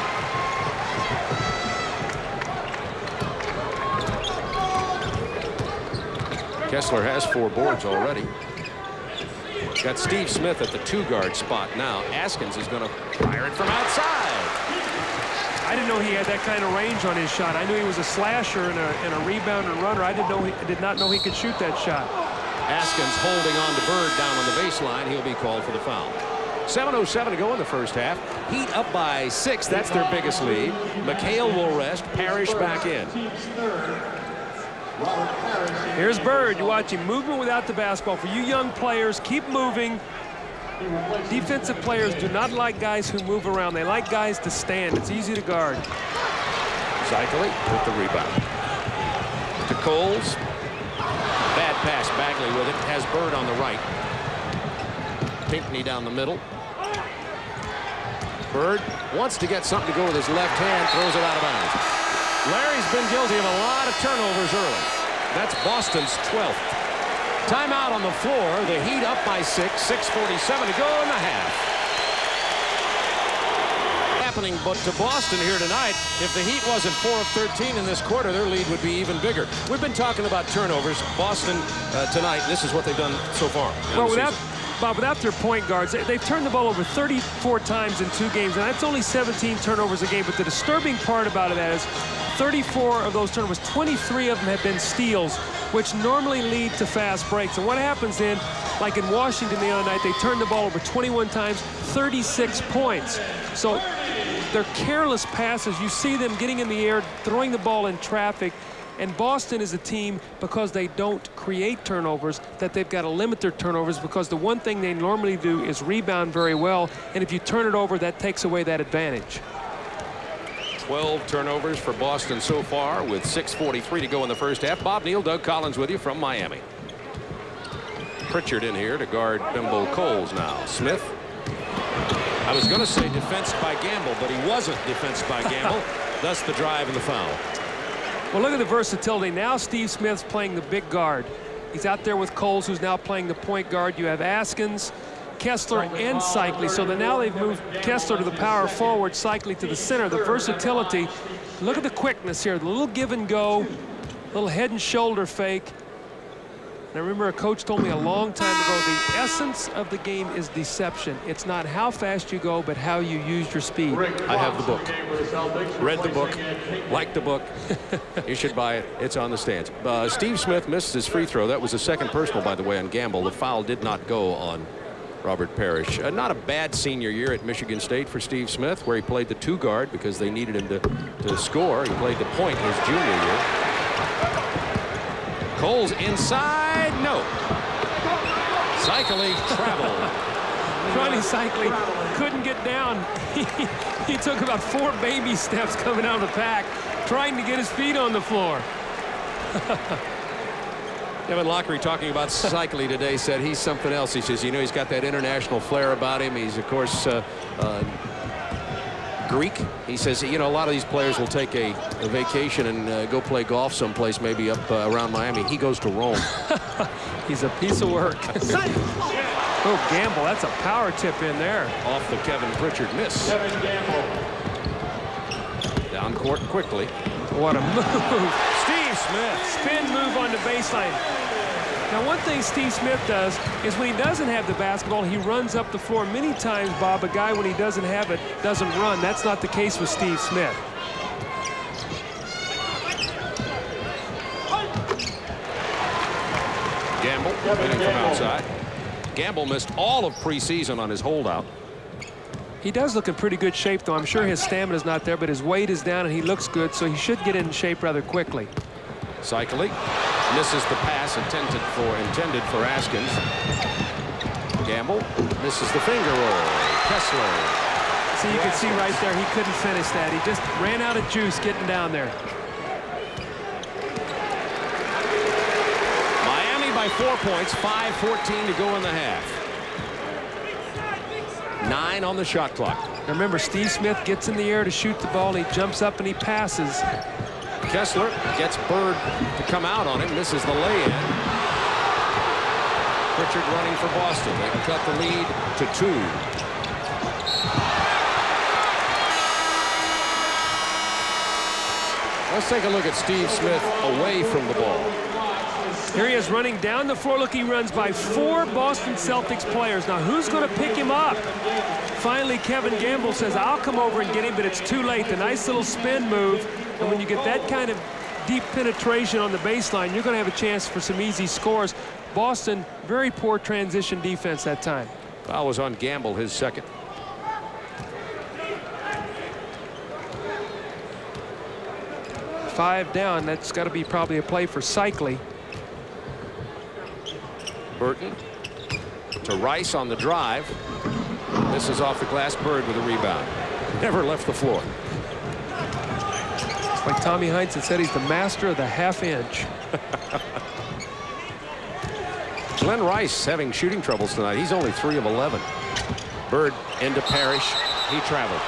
Kessler has 4 boards already. Got Steve Smith at the 2-guard spot now. Askins is going to fire it from outside. I didn't know he had that kind of range on his shot. I knew he was a slasher and a rebounder and runner. I did not know he could shoot that shot. Askins holding on to Bird down on the baseline. He'll be called for the foul. 7:07 to go in the first half. Heat up by 6. That's their biggest lead. McHale will rest. Parrish back in. Here's Bird. You watch him movement without the basketball. For you young players, keep moving. Defensive players do not like guys who move around. They like guys to stand. It's easy to guard. Cycli with the rebound. To Coles. Bad pass. Bagley with it. Has Bird on the right. Pinckney down the middle. Bird wants to get something to go with his left hand. Throws it out of bounds. Larry's been guilty of a lot of turnovers early. That's Boston's 12th. Timeout on the floor. The Heat up by 6. 6:47 to go in the half. Happening but to Boston here tonight. If the Heat wasn't 4 of 13 in this quarter, their lead would be even bigger. We've been talking about turnovers. Boston tonight, this is what they've done so far. Well, without their point guards, they've turned the ball over 34 times in 2 games, and that's only 17 turnovers a game. But the disturbing part about it is 34 of those turnovers, 23 of them have been steals. which normally lead to fast breaks. And what happens then, like in Washington the other night, they turned the ball over 21 times, 36 points. So they're careless passes. You see them getting in the air, throwing the ball in traffic. And Boston is a team, because they don't create turnovers, that they've got to limit their turnovers, because the one thing they normally do is rebound very well. And if you turn it over, that takes away that advantage. 12 turnovers for Boston so far, with 6:43 to go in the first half. Bob Neal, Doug Collins with you from Miami. Pritchard in here to guard Bimbo Coles now. Smith. I was going to say defensed by Gamble, but he wasn't defensed by Gamble. Thus the drive and the foul. Well, look at the versatility. Now Steve Smith's playing the big guard. He's out there with Coles, who's now playing the point guard. You have Askins, Kessler, and Cycli. So now they've moved Kessler to the power forward, Cycli to the center. The versatility. Look at the quickness here. The little give and go, little head and shoulder fake. And I remember a coach told me a long time ago, the essence of the game is deception. It's not how fast you go, but how you use your speed. I have the book. Read the book. Liked the book. You should buy it. It's on the stands. Steve Smith missed his free throw. That was the second personal, by the way, on Gamble. The foul did not go on Robert Parrish. Not a bad senior year at Michigan State for Steve Smith, where he played the two guard because they needed him to score. He played the point his junior year. Coles inside, no. Cycli traveled. Ronnie Cycli couldn't get down. He took about 4 baby steps coming out of the pack, trying to get his feet on the floor. Kevin Lockery, talking about Cycli today, said he's something else. He says, you know, he's got that international flair about him. He's, of course, Greek. He says, you know, a lot of these players will take a vacation and go play golf someplace, maybe up around Miami. He goes to Rome. He's a piece of work. Oh, Gamble, that's a power tip in there. Off the Kevin Pritchard miss. Kevin Gamble. Down court quickly. What a move. Steve Smith. Spin move on the baseline. Now, one thing Steve Smith does is when he doesn't have the basketball, he runs up the floor. Many times, Bob, a guy, when he doesn't have it, doesn't run. That's not the case with Steve Smith. Gamble hitting from outside. Gamble missed all of preseason on his holdout. He does look in pretty good shape, though. I'm sure his stamina's not there, but his weight is down and he looks good, so he should get in shape rather quickly. Cycli misses the pass intended for Askins. Gamble misses the finger roll. Kessler. See, you can see right there he couldn't finish that. He just ran out of juice getting down there. Miami by 4 points, 5:14 to go in the half. 9 on the shot clock. Now remember, Steve Smith gets in the air to shoot the ball. He jumps up and he passes. Kessler gets Bird to come out on him, misses the lay-in. Pritchard running for Boston. They can cut the lead to 2. Let's take a look at Steve Smith away from the ball. Here he is running down the floor. Look, he runs by 4 Boston Celtics players. Now, who's going to pick him up? Finally, Kevin Gamble says, I'll come over and get him, but it's too late. The nice little spin move. And when you get that kind of deep penetration on the baseline, you're going to have a chance for some easy scores. Boston, very poor transition defense that time. Foul was on Gamble, his second. Five down. That's got to be probably a play for Cycli. Burton to Rice on the drive. Misses off the glass. Bird with a rebound. Never left the floor. It's like Tommy Heinsohn said, he's the master of the half inch. Glenn Rice having shooting troubles tonight. He's only 3 of 11. Bird into Parrish. He traveled.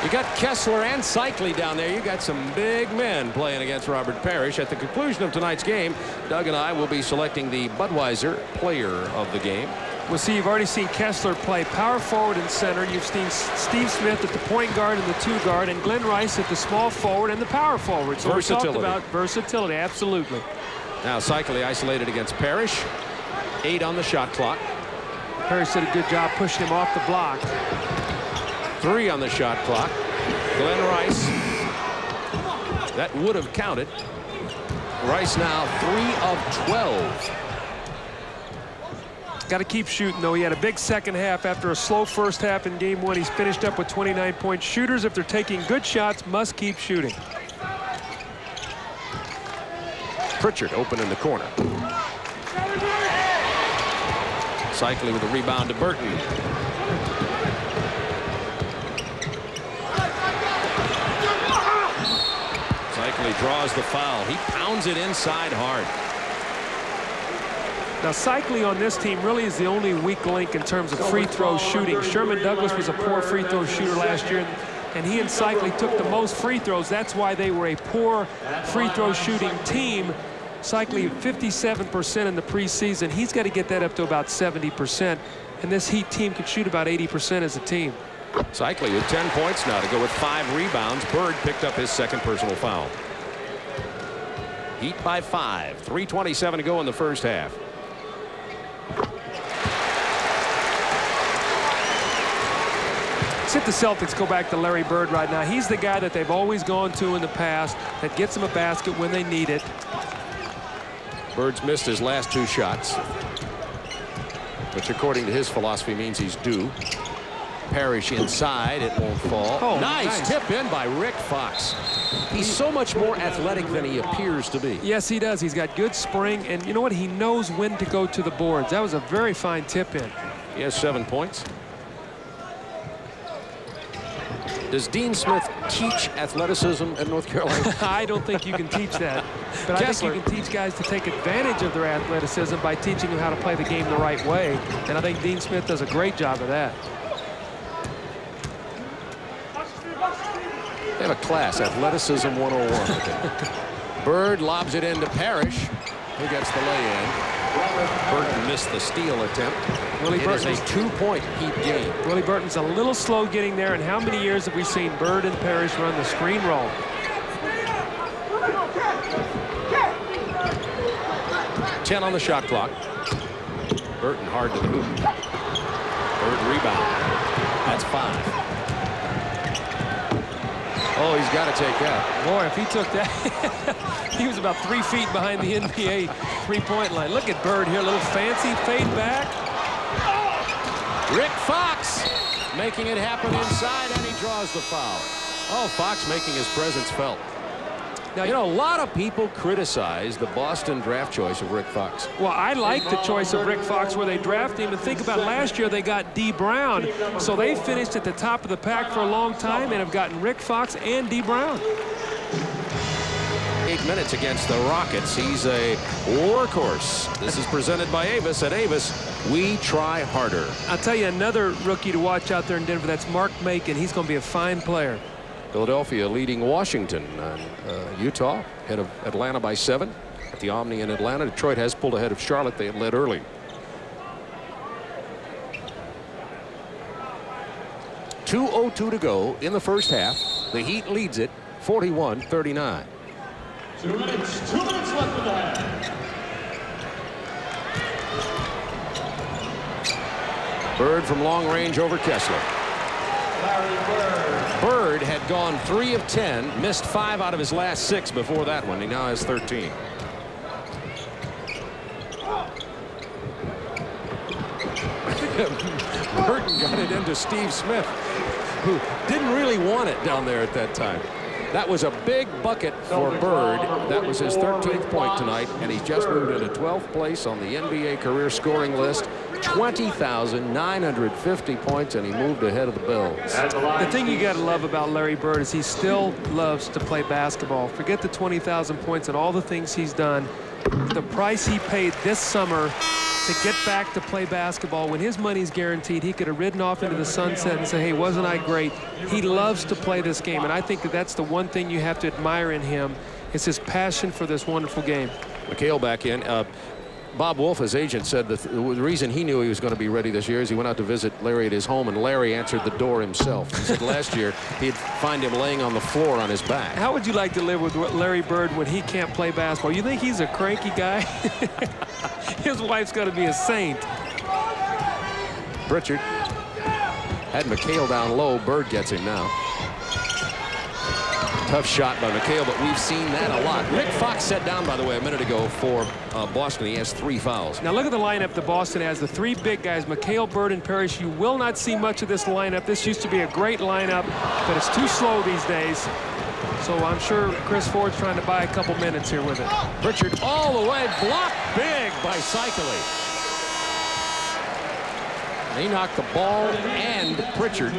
You got Kessler and Cycli down there. You got some big men playing against Robert Parrish. At the conclusion of tonight's game, Doug and I will be selecting the Budweiser player of the game. Well, see, you've already seen Kessler play power forward and center. You've seen Steve Smith at the point guard and the 2 guard, and Glenn Rice at the small forward and the power forward. So we talked about versatility, absolutely. Now Cycli isolated against Parrish. 8 on the shot clock. Parrish did a good job pushing him off the block. 3 on the shot clock. Glenn Rice That would have counted. Rice now 3 of 12. Got to keep shooting, though. He had a big second half after a slow first half in game one. He's finished up with 29 points. Shooters, if they're taking good shots, must keep shooting. Pritchard open in the corner. Cycling with a rebound to Burton. Cycling draws the foul. He pounds it inside hard. Now, Cycling on this team really is the only weak link in terms of free throw shooting. Sherman Douglas was a poor free throw shooter last year, and he and Cycling took the most free throws. That's why they were a poor free throw shooting team. Cycling 57% in the preseason. He's got to get that up to about 70%, and this Heat team could shoot about 80% as a team. Cycling with 10 points now to go with 5 rebounds. Bird picked up his second personal foul. Heat by 5. 3:27 to go in the first half. If the Celtics go back to Larry Bird right now, he's the guy that they've always gone to in the past that gets them a basket when they need it. Bird's missed his last 2 shots, which according to his philosophy means he's due. Parrish inside, it won't fall. Oh, nice tip in by Rick Fox. He's so much more athletic than he appears to be. Yes, he does. He's got good spring, and you know what? He knows when to go to the boards. That was a very fine tip in. He has 7 points. Does Dean Smith teach athleticism at North Carolina? I don't think you can teach that. But I think you can teach guys to take advantage of their athleticism by teaching them how to play the game the right way. And I think Dean Smith does a great job of that. They have a class, athleticism 101. Bird lobs it into Parrish, who gets the lay-in. Burton missed the steal attempt. It is a 2-point Heat game. Willie Burton's a little slow getting there, and how many years have we seen Bird and Parrish run the screen roll? Ten on the shot clock. Burton hard to the hoop. Bird rebound. That's 5. Oh, he's got to take that. Boy, if he took that, he was about 3 feet behind the NBA three-point line. Look at Bird here, a little fancy fade back. Rick Fox making it happen inside, and he draws the foul. Oh, Fox making his presence felt. Now, you know, a lot of people criticize the Boston draft choice of Rick Fox. Well, I like the choice of Rick Fox where they drafted him. And think about last year, they got D. Brown. So they finished at the top of the pack for a long time and have gotten Rick Fox and D. Brown. 8 minutes against the Rockets. He's a workhorse. This is presented by Avis. At Avis, we try harder. I'll tell you another rookie to watch out there in Denver. That's Mark Macon. He's going to be a fine player. Philadelphia leading Washington. Utah ahead of Atlanta by 7 at the Omni in Atlanta. Detroit has pulled ahead of Charlotte. They had led early. .202 to go in the first half. The Heat leads it 41-39. 2 minutes left in the half. Bird from long range over Kessler. Bird had gone 3 of 10, missed 5 out of his last 6 before that one. He now has 13. Burton got it into Steve Smith, who didn't really want it down there at that time. That was a big bucket for Bird. That was his 13th point tonight, and he's just moved into 12th place on the NBA career scoring list. 20,950 points, and he moved ahead of the Bills. The thing you got to love about Larry Bird is he still loves to play basketball. Forget the 20,000 points and all the things he's done. The price he paid this summer to get back to play basketball, when his money's guaranteed, he could have ridden off into the sunset and say, hey, wasn't I great? He loves to play this game, and I think that that's the one thing you have to admire in him. It's his passion for this wonderful game. McHale back in. Bob Wolf, his agent, said the reason he knew he was going to be ready this year is he went out to visit Larry at his home, and Larry answered the door himself. He said last year he'd find him laying on the floor on his back. How would you like to live with Larry Bird when he can't play basketball? You think he's a cranky guy? His wife's going to be a saint. Pritchard had McHale down low. Bird gets him now. Tough shot by McHale, but we've seen that a lot. Rick Fox set down, by the way, a minute ago for Boston. He has 3 fouls. Now look at the lineup that Boston has. The 3 big guys, McHale, Bird, and Parrish. You will not see much of this lineup. This used to be a great lineup, but it's too slow these days. So I'm sure Chris Ford's trying to buy a couple minutes here with it. Pritchard all the way, blocked big by Cycli. He knocked the ball and Pritchard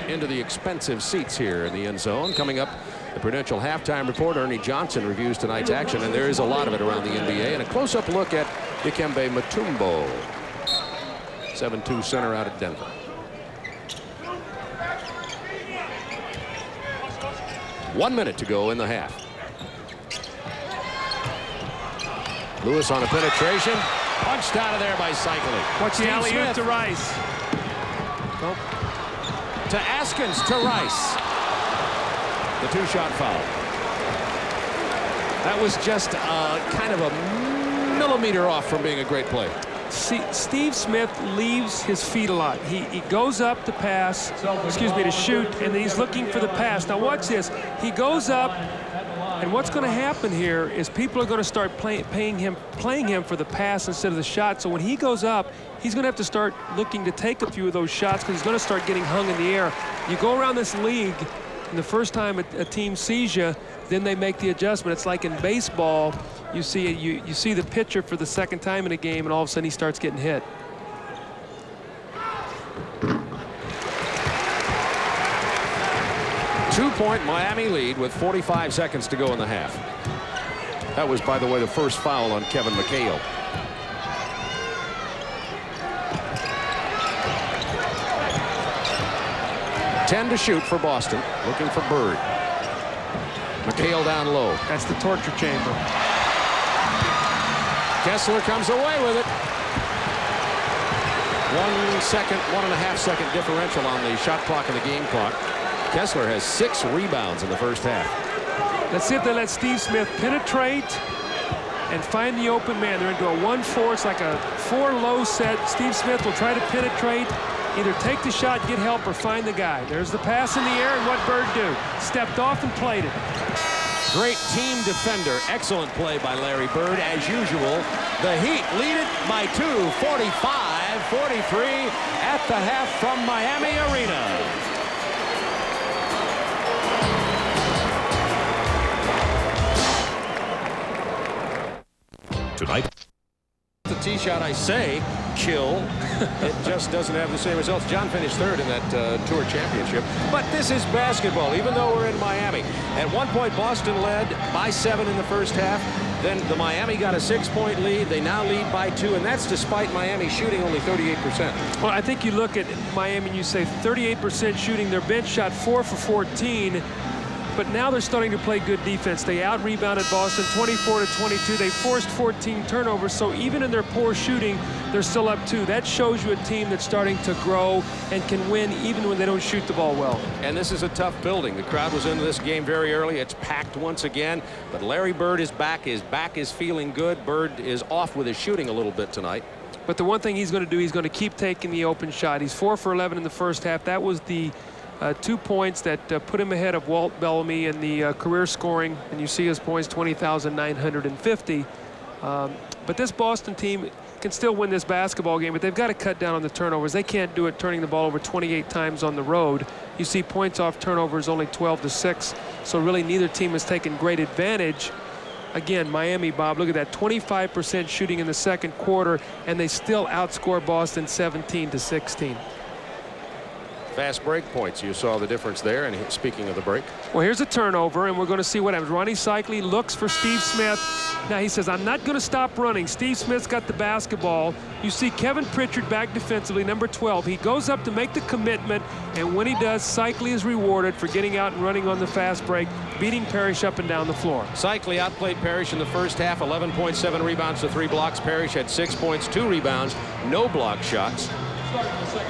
into the expensive seats here in the end zone. Coming up, the Prudential halftime report. Ernie Johnson reviews tonight's action, and there is a lot of it around the NBA. And a close-up look at Dikembe Mutombo, 7'2" center out of Denver. One minute to go in the half. Lewis on a penetration. Punched out of there by Cycli. Watch the alley-oop to Rice. Nope. To Askins, to Rice. The 2-shot foul. That was just kind of a millimeter off from being a great play. See, Steve Smith leaves his feet a lot. He goes up to pass, to shoot, and then he's looking for the pass. Now watch this. He goes up, and what's going to happen here is people are going to start playing him for the pass instead of the shot. So when he goes up, he's going to have to start looking to take a few of those shots because he's going to start getting hung in the air. You go around this league, and the first time a team sees you, then they make the adjustment. It's like in baseball, you see you see the pitcher for the second time in a game, and all of a sudden he starts getting hit. Two-point Miami lead with 45 seconds to go in the half. That was, by the way, the first foul on Kevin McHale. Ten to shoot for Boston. Looking for Bird. McHale down low. That's the torture chamber. Kessler comes away with it. 1 second, 1.5 second differential on the shot clock and the game clock. Kessler has 6 rebounds in the first half. Let's see if they let Steve Smith penetrate and find the open man. They're into a 1-4. It's like a 4-low set. Steve Smith will try to penetrate, either take the shot, get help, or find the guy. There's the pass in the air, and what Bird do? Stepped off and played it. Great team defender. Excellent play by Larry Bird, as usual. The Heat lead it by 2, 45-43 at the half from Miami Arena. Tonight, The tee shot, I say, kill. It just doesn't have the same results. John finished 3rd in that Tour Championship. But this is basketball, even though we're in Miami. At one point, Boston led by 7 in the first half. Then the Miami got a 6-point lead. They now lead by 2, and that's despite Miami shooting only 38%. Well, I think you look at Miami and you say 38% shooting. Their bench shot 4 for 14. But now they're starting to play good defense. They out-rebounded Boston 24-22. They forced 14 turnovers, so even in their poor shooting, they're still up 2. That shows you a team that's starting to grow and can win even when they don't shoot the ball well. And this is a tough building. The crowd was into this game very early. It's packed once again. But Larry Bird is back. His back is feeling good. Bird is off with his shooting a little bit tonight. But the one thing he's going to do, he's going to keep taking the open shot. He's 4 for 11 in the first half. That was the 2 points that put him ahead of Walt Bellamy in the career scoring, and you see his points 20,950. But this Boston team can still win this basketball game, but they've got to cut down on the turnovers. They can't do it turning the ball over 28 times on the road. You see points off turnovers only 12-6, so really neither team has taken great advantage. Again, Miami, Bob, look at that, 25% shooting in the second quarter, and they still outscore Boston 17-16. Fast break points. You saw the difference there. And speaking of the break. Well, here's a turnover, and we're going to see what happens. Ronnie Cycli looks for Steve Smith. Now he says, I'm not going to stop running. Steve Smith's got the basketball. You see Kevin Pritchard back defensively, number 12. He goes up to make the commitment, and when he does, Cycli is rewarded for getting out and running on the fast break, beating Parrish up and down the floor. Cycli outplayed Parrish in the first half, 11.7 rebounds to 3 blocks. Parrish had 6 points, 2 rebounds, no block shots.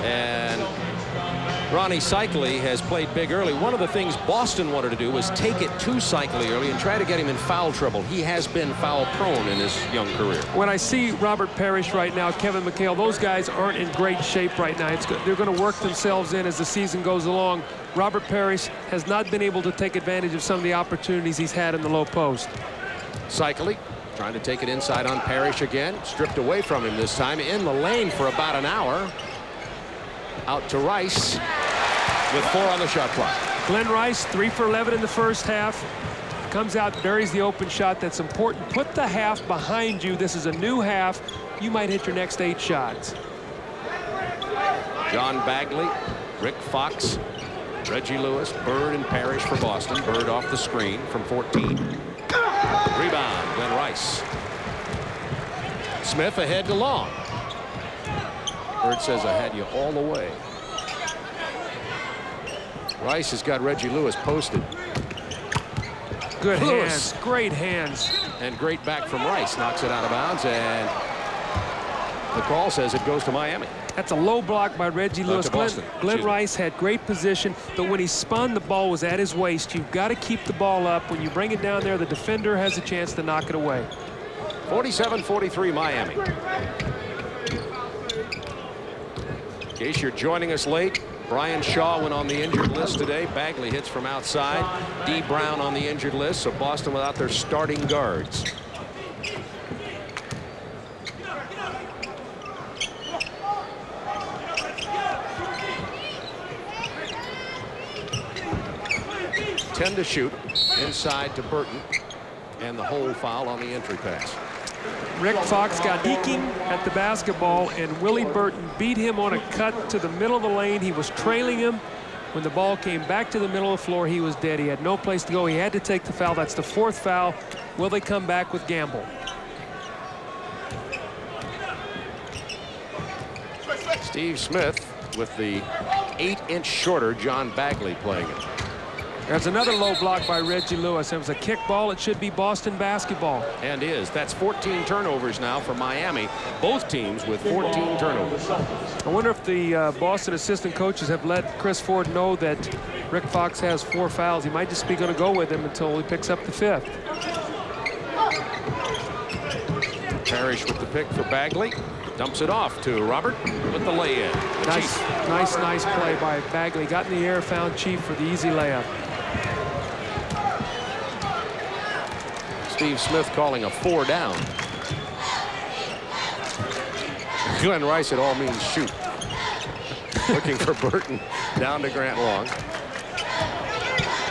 And Ronnie Cycli has played big early. One of the things Boston wanted to do was take it to Cycli early and try to get him in foul trouble. He has been foul prone in his young career. When I see Robert Parrish right now, Kevin McHale, those guys aren't in great shape right now. They're going to work themselves in as the season goes along. Robert Parrish has not been able to take advantage of some of the opportunities he's had in the low post. Cycli trying to take it inside on Parrish again. Stripped away from him this time. In the lane for about an hour. Out to Rice with 4 on the shot clock. Glenn Rice, 3 for 11 in the first half. Comes out, buries the open shot. That's important. Put the half behind you. This is a new half. You might hit your next 8 shots. John Bagley, Rick Fox, Reggie Lewis, Bird, and Parrish for Boston. Bird off the screen from 14. Rebound, Glenn Rice. Smith ahead to Long. Bird says, I had you all the way. Rice has got Reggie Lewis posted. Good hands, great hands. And great back from Rice. Knocks it out of bounds, and the call says it goes to Miami. That's a low block by Reggie Lewis. Glenn Rice had great position, but when he spun, the ball was at his waist. You've got to keep the ball up. When you bring it down there, the defender has a chance to knock it away. 47-43 Miami. In case you're joining us late, Brian Shaw went on the injured list today. Bagley hits from outside. D. Brown on the injured list, so Boston without their starting guards. Ten to shoot. Inside to Burton. And the hold foul on the entry pass. Rick Fox got eking at the basketball, and Willie Burton beat him on a cut to the middle of the lane. He was trailing him. When the ball came back to the middle of the floor, he was dead. He had no place to go. He had to take the foul. That's the 4th foul. Will they come back with Gamble? Steve Smith with the 8-inch shorter John Bagley playing it. There's another low block by Reggie Lewis. It was a kick ball. It should be Boston basketball. And is. That's 14 turnovers now for Miami. Both teams with 14 turnovers. I wonder if the Boston assistant coaches have let Chris Ford know that Rick Fox has 4 fouls. He might just be going to go with him until he picks up the 5th. Parrish with the pick for Bagley. Dumps it off to Robert with the lay-in. Nice play by Bagley. Got in the air, found Chief for the easy layup. Steve Smith calling a 4 down. Glenn Rice, it all means shoot. Looking for Burton down to Grant Long.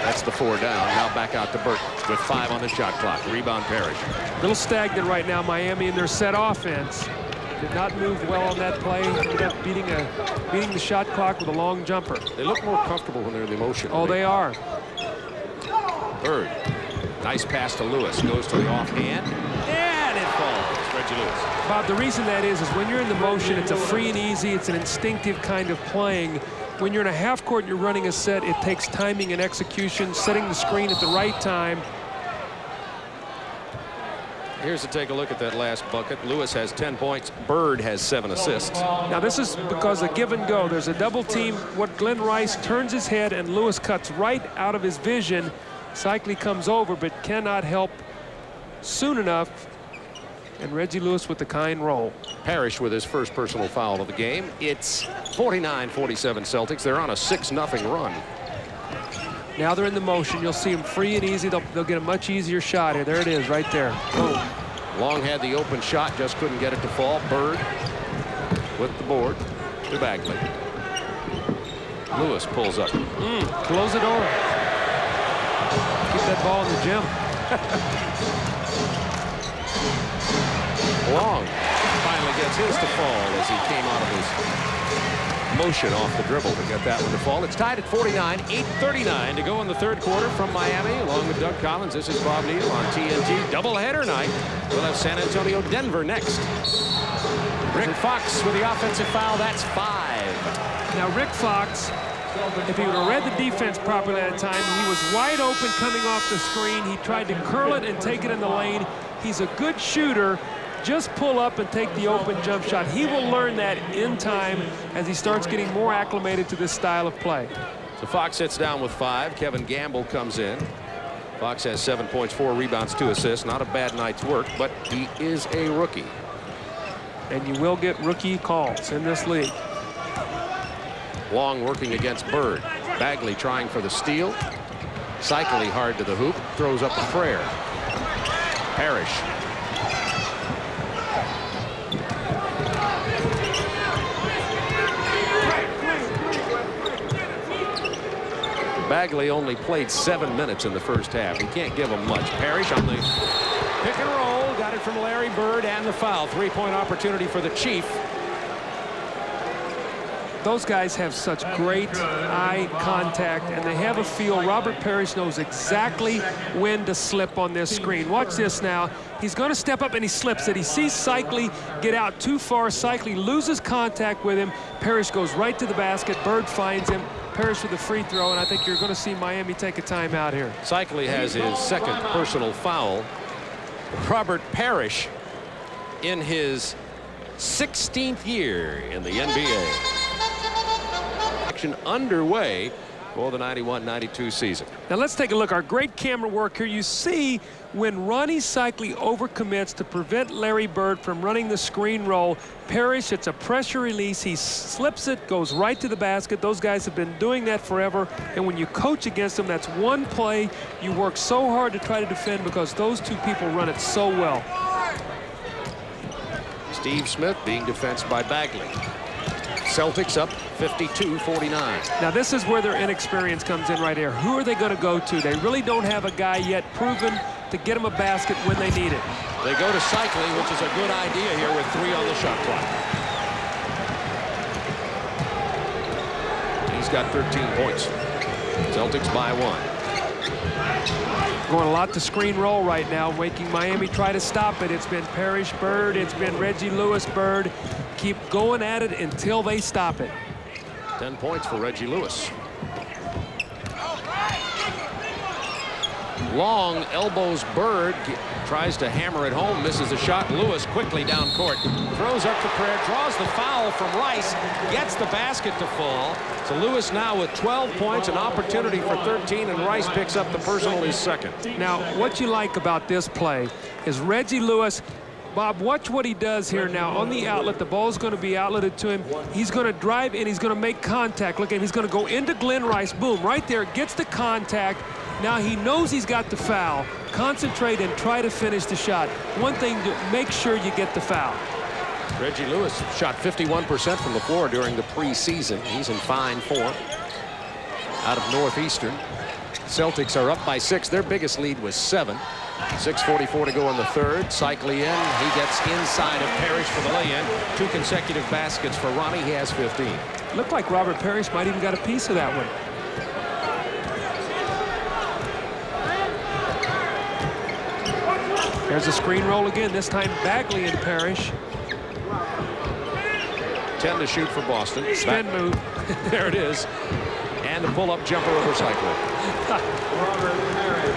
That's the 4 down. Now back out to Burton with 5 on the shot clock. Rebound Parrish. A little stagnant right now, Miami, in their set offense. Did not move well on that play. Ended up beating the shot clock with a long jumper. They look more comfortable when they're in the motion. Oh, they are. Bird. Nice pass to Lewis. Goes to the offhand. And it falls. Reggie Lewis. Bob, the reason that is when you're in the motion, it's a free and easy. It's an instinctive kind of playing. When you're in a half court and you're running a set, it takes timing and execution, setting the screen at the right time. Here's to take a look at that last bucket. Lewis has 10 points. Bird has 7 assists. Now this is because of give and go. There's a double team. What Glenn Rice turns his head and Lewis cuts right out of his vision. Cycli comes over but cannot help soon enough. And Reggie Lewis with the kind roll. Parrish with his first personal foul of the game. It's 49-47 Celtics. They're on a 6-0 run. Now they're in the motion. You'll see them free and easy. They'll get a much easier shot here. There it is right there. Boom. Long had the open shot, just couldn't get it to fall. Bird with the board to Bagley. Lewis pulls up. Close the door. Keep that ball in the gym. Long finally gets his to fall as he came out of his motion off the dribble to get that one to fall. It's tied at 49, 8:39 to go in the third quarter from Miami. Along with Doug Collins, this is Bob Neal on TNT. Doubleheader night. We'll have San Antonio, Denver next. Rick Fox with the offensive foul. That's 5. Now Rick Fox, if he would have read the defense properly at the time, he was wide open coming off the screen. He tried to curl it and take it in the lane. He's a good shooter, just pull up and take the open jump shot. He will learn that in time as he starts getting more acclimated to this style of play. So Fox sits down with 5. Kevin Gamble comes in. Fox has 7 points, 4 rebounds, 2 assists. Not a bad night's work, but he is a rookie. And you will get rookie calls in this league. Long working against Bird. Bagley trying for the steal. Cycling hard to the hoop. Throws up a prayer. Parrish. Bagley only played 7 minutes in the first half. He can't give him much. Parrish on the pick and roll. Got it from Larry Bird and the foul. 3-point opportunity for the Chief. Those guys have such great eye contact, and they have a feel. Robert Parrish knows exactly when to slip on this screen. Watch this now. He's going to step up, and he slips it. He sees Cycli get out too far. Cycli loses contact with him. Parrish goes right to the basket. Bird finds him. Parrish with a free throw, and I think you're going to see Miami take a timeout here. Cycli has his second personal foul. Robert Parrish in his 16th year in the NBA. Action underway for the 91-92 season. Now let's take a look. Our great camera work here. You see when Ronnie Cycli overcommits to prevent Larry Bird from running the screen roll. Parrish, it's a pressure release. He slips it, goes right to the basket. Those guys have been doing that forever. And when you coach against them, that's one play you work so hard to try to defend because those two people run it so well. Steve Smith being defensed by Bagley. Celtics up 52-49. Now this is where their inexperience comes in right here. Who are they going to go to? They really don't have a guy yet proven to get them a basket when they need it. They go to Cycli, which is a good idea here with 3 on the shot clock. He's got 13 points. Celtics by 1. Going a lot to screen roll right now, making Miami try to stop it. It's been Parrish, Bird. It's been Reggie Lewis, Bird. Keep going at it until they stop it. 10 points for Reggie Lewis. Long elbows Bird, tries to hammer it home, misses a shot. Lewis quickly down court, throws up for prayer, draws the foul from Rice, gets the basket to fall. So Lewis now with 12 points, an opportunity for 13, and Rice picks up the personal, his second. Now, what you like about this play is Reggie Lewis. Bob, watch what he does here now. On the outlet, the ball's going to be outletted to him. He's going to drive in. He's going to make contact. Look at him. He's going to go into Glenn Rice. Boom, right there. Gets the contact. Now he knows he's got the foul. Concentrate and try to finish the shot. One thing, to make sure you get the foul. Reggie Lewis shot 51% from the floor during the preseason. He's in fine form out of Northeastern. Celtics are up by 6. Their biggest lead was 7. 6:44 to go in the third. Cycli in. He gets inside of Parrish for the lay-in. 2 consecutive baskets for Ronnie. He has 15. Looked like Robert Parrish might even got a piece of that one. There's a screen roll again. This time Bagley and Parrish. 10 to shoot for Boston. Spin move. There it is. And the pull-up jumper over Cycli.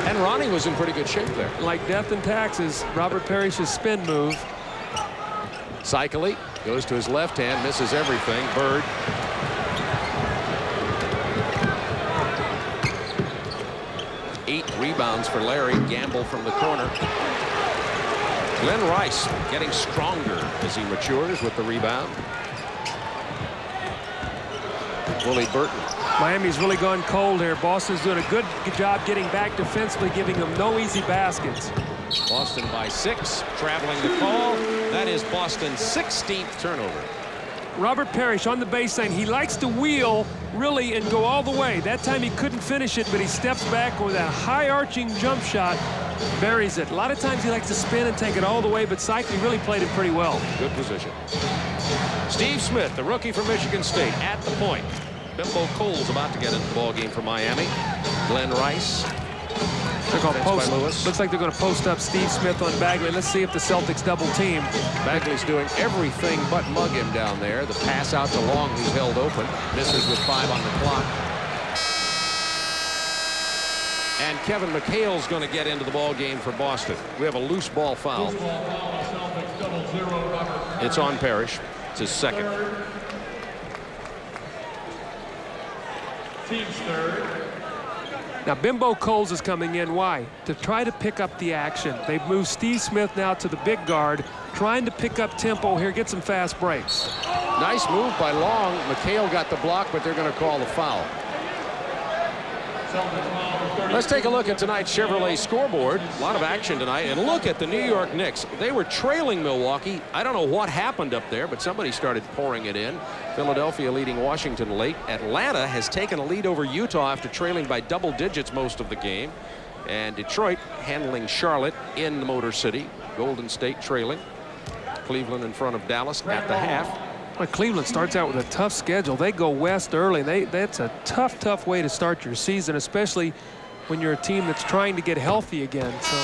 And Ronnie was in pretty good shape there. Like death and taxes, Robert Parrish's spin move. Cycli goes to his left hand, misses everything. Bird. Eight rebounds for Larry. Gamble from the corner. Glenn Rice getting stronger as he matures with the rebound. Willie Burton. Miami's really gone cold here. Boston's doing a good job getting back defensively, giving them no easy baskets. Boston by 6, traveling the call. That is Boston's 16th turnover. Robert Parrish on the baseline. He likes to wheel, really, and go all the way. That time he couldn't finish it, but he steps back with that high-arching jump shot, buries it. A lot of times he likes to spin and take it all the way, but Cycli really played it pretty well. Good position. Steve Smith, the rookie from Michigan State, at the point. Bimbo Cole's about to get into the ball game for Miami. Glenn Rice. They're going to post. Looks like they're going to post up Steve Smith on Bagley. Let's see if the Celtics double team. Bagley's doing everything but mug him down there. The pass out to Long, who's held open. Misses with 5 on the clock. And Kevin McHale's going to get into the ball game for Boston. We have a loose ball foul. It's on Parrish. It's his second. Team's third. Now, Bimbo Coles is coming in. Why? To try to pick up the action. They've moved Steve Smith now to the big guard, trying to pick up tempo here, get some fast breaks. Nice move by Long. McHale got the block, but they're going to call the foul. Let's take a look at tonight's Chevrolet scoreboard. A lot of action tonight. And look at the New York Knicks. They were trailing Milwaukee. I don't know what happened up there, but somebody started pouring it in. Philadelphia leading Washington late. Atlanta has taken a lead over Utah after trailing by double digits most of the game. And Detroit handling Charlotte in the Motor City. Golden State trailing. Cleveland in front of Dallas at the half. Well, Cleveland starts out with a tough schedule. They go west early. That's a tough way to start your season, especially when you're a team that's trying to get healthy again. So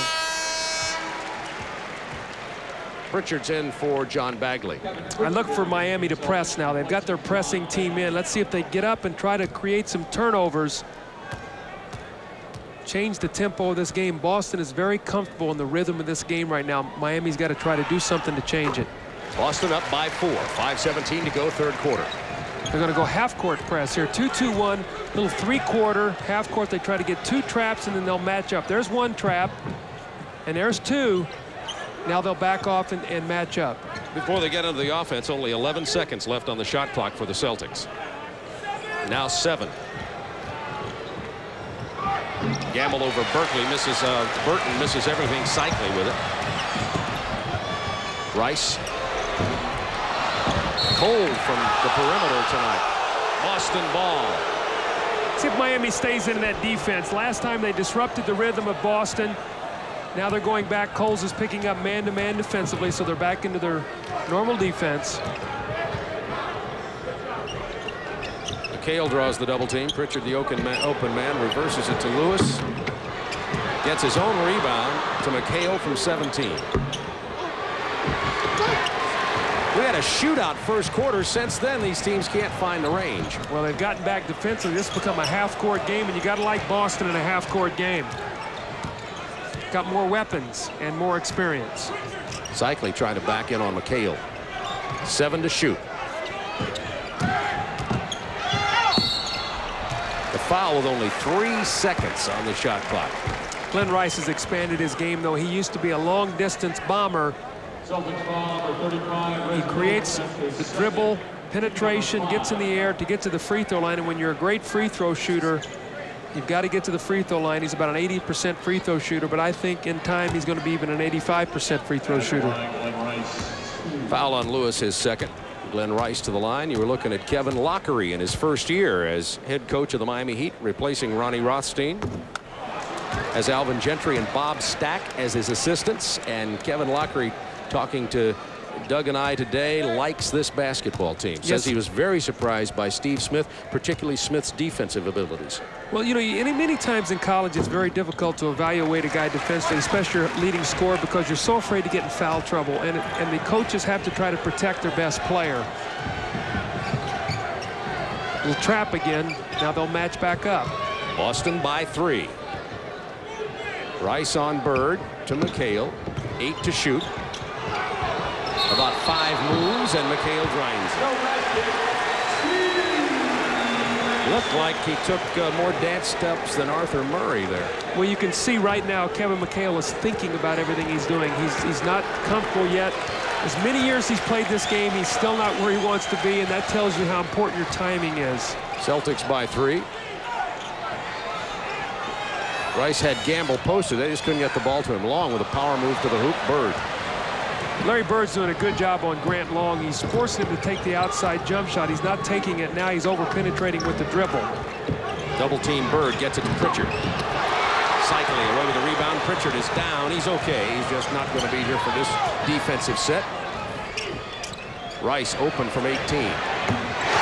Pritchard's in for John Bagley. I look for Miami to press now. They've got their pressing team in. Let's see if they get up and try to create some turnovers. Change the tempo of this game. Boston is very comfortable in the rhythm of this game right now. Miami's got to try to do something to change it. Boston up by 4. 5:17 to go, third quarter. They're going to go half-court press here. 2-2-1, little three-quarter half-court. They try to get 2 traps, and then they'll match up. There's 1 trap, and there's 2. Now they'll back off and match up. Before they get into the offense, only 11 seconds left on the shot clock for the Celtics. Now 7. Gamble over Berkeley. Burton misses everything. Cycling with it. Rice. Cold from the perimeter tonight. Boston ball. See if Miami stays in that defense. Last time they disrupted the rhythm of Boston. Now they're going back. Coles is picking up man-to-man defensively, so they're back into their normal defense. McHale draws the double team. Pritchard, the open man, reverses it to Lewis. Gets his own rebound to McHale from 17. We had a shootout first quarter. Since then, these teams can't find the range. Well, they've gotten back defensively. This has become a half-court game, and you got to like Boston in a half-court game. Got more weapons and more experience. Cycling trying to back in on McHale. 7 to shoot. The foul with only 3 seconds on the shot clock. Glenn Rice has expanded his game, though. He used to be a long-distance bomber. He creates the dribble, penetration, gets in the air to get to the free throw line. And when you're a great free throw shooter, you've got to get to the free throw line. He's about an 80% free throw shooter, but I think in time he's going to be even an 85% free throw shooter. Foul on Lewis, his second. Glenn Rice to the line. You were looking at Kevin Lockery in his first year as head coach of the Miami Heat, replacing Ronnie Rothstein. As Alvin Gentry and Bob Stack as his assistants, and Kevin Lockery, talking to Doug and I today, likes this basketball team. Says he was very surprised by Steve Smith, particularly Smith's defensive abilities. Well, you know, many times in college it's very difficult to evaluate a guy defensively, especially your leading scorer, because you're so afraid to get in foul trouble, and the coaches have to try to protect their best player. Little trap again. Now they'll match back up. Boston by 3. Rice on Bird to McHale. 8 to shoot. About 5 moves, and McHale grinds it. Looked like he took more dance steps than Arthur Murray there. Well, you can see right now Kevin McHale is thinking about everything he's doing. He's not comfortable yet. As many years he's played this game, he's still not where he wants to be, and that tells you how important your timing is. Celtics by 3. Rice had Gamble posted. They just couldn't get the ball to him. Long with a power move to the hoop. Bird. Larry Bird's doing a good job on Grant Long. He's forcing him to take the outside jump shot. He's not taking it now. He's over-penetrating with the dribble. Double team. Bird gets it to Pritchard. Cycling away with the rebound. Pritchard is down. He's okay. He's just not going to be here for this defensive set. Rice open from 18.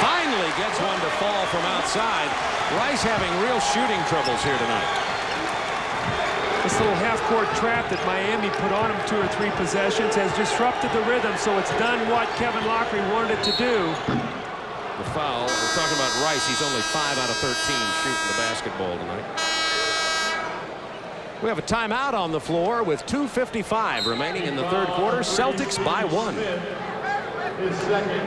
Finally gets one to fall from outside. Rice having real shooting troubles here tonight. This little half-court trap that Miami put on him 2 or 3 possessions has disrupted the rhythm, so it's done what Kevin Lockery wanted it to do. The foul. We're talking about Rice. He's only 5 out of 13 shooting the basketball tonight. We have a timeout on the floor with 2:55 remaining in the third quarter. Celtics by 1. his second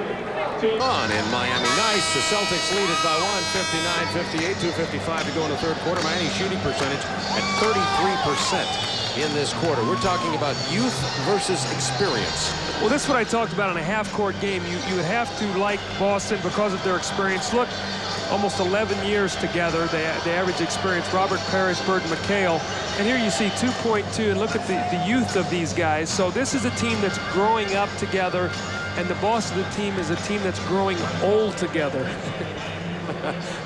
team. On in Miami. Nice. The Celtics lead it by 1, 59-58, 2:55 to go in the third quarter. Miami shooting percentage at 33% in this quarter. We're talking about youth versus experience. Well, this is what I talked about in a half-court game. You would have to like Boston because of their experience. Look, almost 11 years together, the average experience. Robert Parrish, Bird McHale. And here you see 2.2, and look at the youth of these guys. So this is a team that's growing up together, and the Boston team is a team that's growing old together.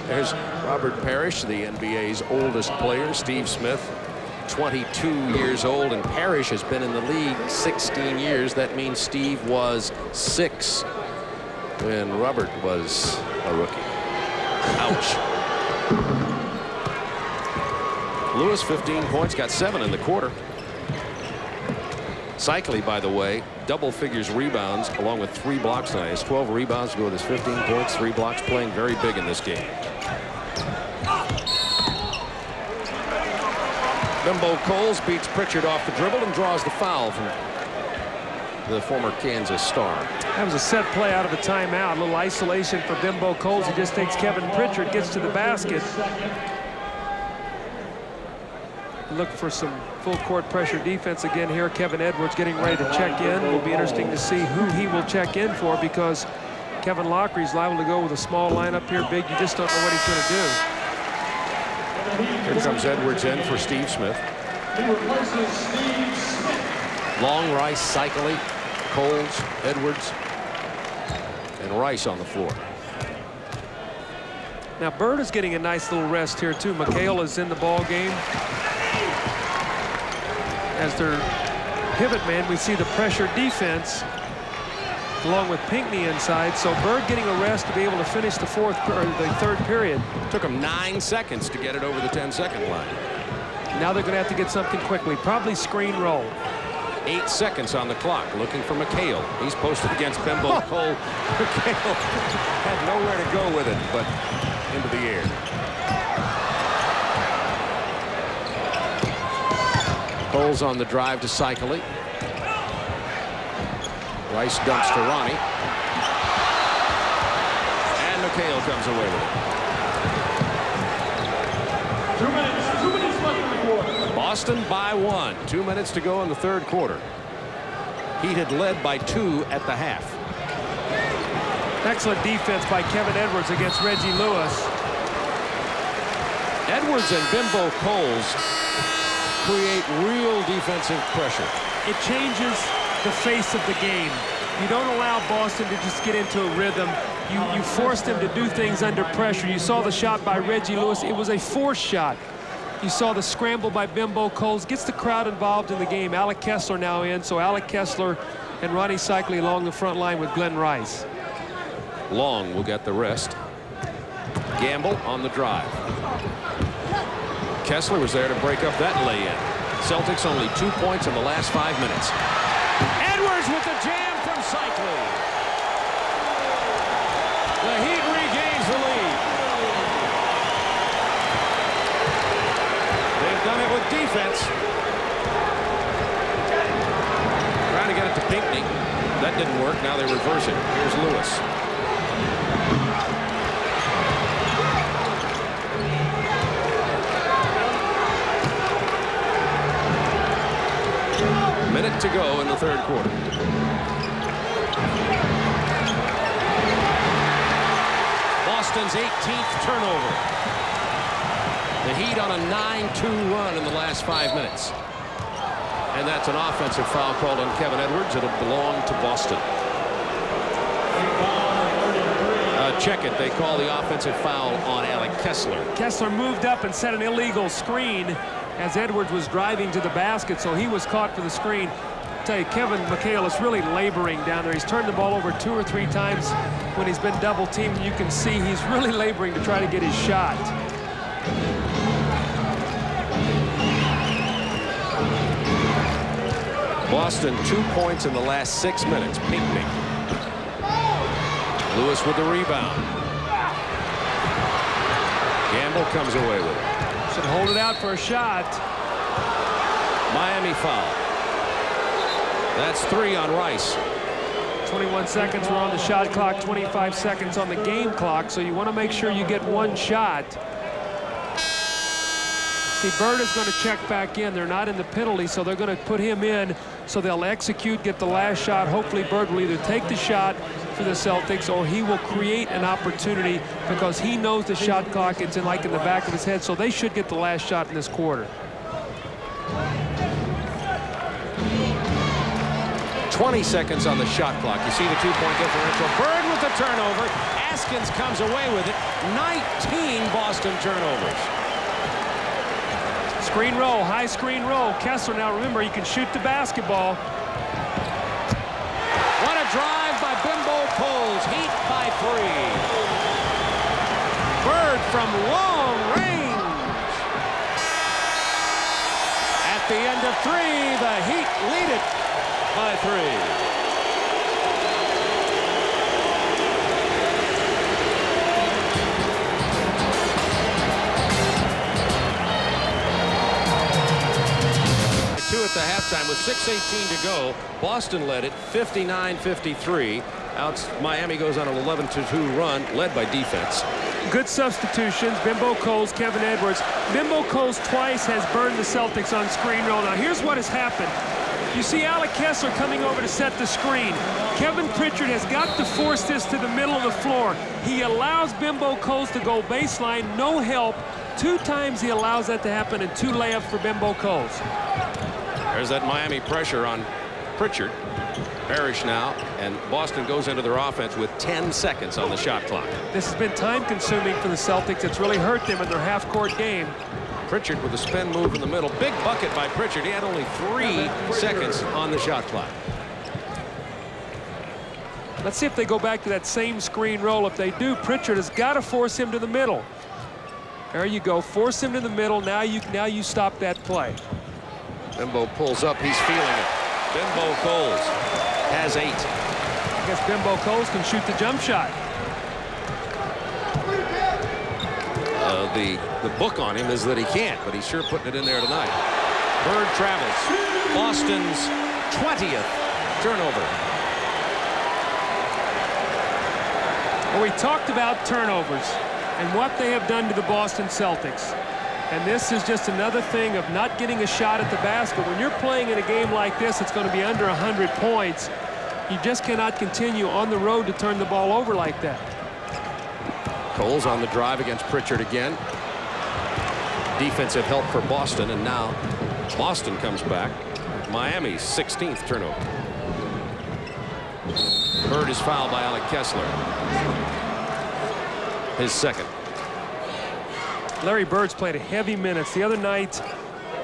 There's Robert Parrish, the NBA's oldest player. Steve Smith, 22 years old, and Parrish has been in the league 16 years. That means Steve was 6 when Robert was a rookie. Ouch. Lewis, 15 points, got 7 in the quarter. Cycli, by the way, double figures rebounds along with 3 blocks tonight. He has 12 rebounds to go with his 15 points, 3 blocks, playing very big in this game. Bimbo Coles beats Pritchard off the dribble and draws the foul from the former Kansas star. That was a set play out of a timeout. A little isolation for Bimbo Coles. He just takes Kevin Pritchard, gets to the basket. Look for some full court pressure defense again here. Kevin Edwards getting ready to check in. It will be interesting to see who he will check in for, because Kevin Lockree's liable to go with a small lineup here. Big, you just don't know what he's going to do. Here comes Edwards in for Steve Smith. He replaces Steve Smith. Long, Rice, Cycli, Coles, Edwards, and Rice on the floor. Now Bird is getting a nice little rest here too. McHale is in the ball game. As their pivot man, we see the pressure defense along with Pinckney inside. So Bird getting a rest to be able to finish the third period. Took him 9 seconds to get it over the 10-second line. Now they're going to have to get something quickly. Probably screen roll. 8 seconds on the clock. Looking for McHale. He's posted against Bimbo Cole. McHale had nowhere to go with it, but into the air. Coles on the drive to Cycli. Rice dumps to Ronnie. And McHale comes away with it. 2 minutes left in the quarter. Boston by 1. 2 minutes to go in the third quarter. Heat had led by 2 at the half. Excellent defense by Kevin Edwards against Reggie Lewis. Edwards and Bimbo Coles create real defensive pressure. It changes the face of the game. You don't allow Boston to just get into a rhythm. You force them to do things under pressure. You saw the shot by Reggie Lewis. It was a forced shot. You saw the scramble by Bimbo Coles. Gets the crowd involved in the game. Alec Kessler now in. So Alec Kessler and Ronnie Cycli along the front line with Glenn Rice. Long will get the rest. Gamble on the drive. Kessler was there to break up that lay-in. Celtics only 2 points in the last 5 minutes. Edwards with the jam from Cycli. The Heat regains the lead. They've done it with defense. Trying to get it to Pinckney. That didn't work. Now they reverse it. Here's Lewis. Minute to go in the third quarter. Boston's 18th turnover. The Heat on a 9-2 run in the last 5 minutes. And that's an offensive foul called on Kevin Edwards. It'll belong to Boston. Check it. They call the offensive foul on Alec Kessler. Kessler moved up and set an illegal screen as Edwards was driving to the basket, so he was caught for the screen. I'll tell you, Kevin McHale is really laboring down there. He's turned the ball over 2 or 3 times when he's been double teamed. You can see he's really laboring to try to get his shot. Boston 2 points in the last 6 minutes. Pinckney. Lewis with the rebound. Gamble comes away with it. Should hold it out for a shot. Miami foul. That's 3 on Rice. 21 seconds were on the shot clock, 25 seconds on the game clock, so you want to make sure you get one shot. See, Bird is going to check back in. They're not in the penalty, so they're going to put him in, so they'll execute, get the last shot. Hopefully Bird will either take the shot for the Celtics or he will create an opportunity because he knows the shot clock is in the back of his head, so they should get the last shot in this quarter. 20 seconds on the shot clock. You see the two-point differential. Bird with the turnover. Askins comes away with it. 19 Boston turnovers. Screen roll, high screen roll. Kessler, now remember, he can shoot the basketball. What a drive by Bimbo Coles. Heat by 3. Bird from long range. At the end of 3, the Heat lead it by 3. At the halftime with 6:18 to go. Boston led it 59-53. Miami goes on an 11-2 run led by defense. Good substitutions. Bimbo Coles, Kevin Edwards. Bimbo Coles twice has burned the Celtics on screen roll. Now here's what has happened. You see Alec Kessler coming over to set the screen. Kevin Pritchard has got to force this to the middle of the floor. He allows Bimbo Coles to go baseline, no help. 2 times he allows that to happen, and 2 layups for Bimbo Coles. There's that Miami pressure on Pritchard. Parrish now, and Boston goes into their offense with 10 seconds on the shot clock. This has been time-consuming for the Celtics. It's really hurt them in their half-court game. Pritchard with a spin move in the middle. Big bucket by Pritchard. He had only 3 seconds on the shot clock. Let's see if they go back to that same screen roll. If they do, Pritchard has got to force him to the middle. There you go. Force him to the middle. Now you stop that play. Bimbo pulls up. He's feeling it. Bimbo Coles has 8. I guess Bimbo Coles can shoot the jump shot. The book on him is that he can't, but he's sure putting it in there tonight. Bird travels. Boston's 20th turnover. Well, we talked about turnovers and what they have done to the Boston Celtics. And this is just another thing of not getting a shot at the basket. When you're playing in a game like this, it's going to be under 100 points. You just cannot continue on the road to turn the ball over like that. Coles on the drive against Pritchard again. Defensive help for Boston, and now Boston comes back. Miami's 16th turnover. Bird is fouled by Alec Kessler. His second. Larry Bird's played heavy minutes. The other night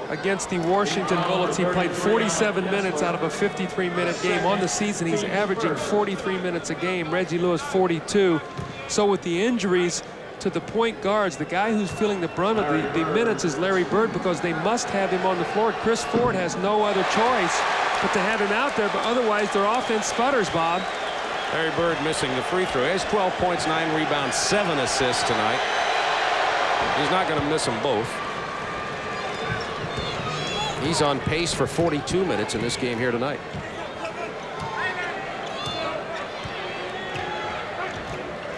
against the Washington Bullets, he played 47 minutes out of a 53-minute game. On the season, he's averaging 43 minutes a game. Reggie Lewis, 42. So with the injuries to the point guards, the guy who's feeling the brunt of the minutes is Larry Bird because they must have him on the floor. Chris Ford has no other choice but to have him out there, but otherwise their offense sputters, Bob. Larry Bird missing the free throw. He has 12 points, 9 rebounds, 7 assists tonight. He's not going to miss them both. He's on pace for 42 minutes in this game here tonight.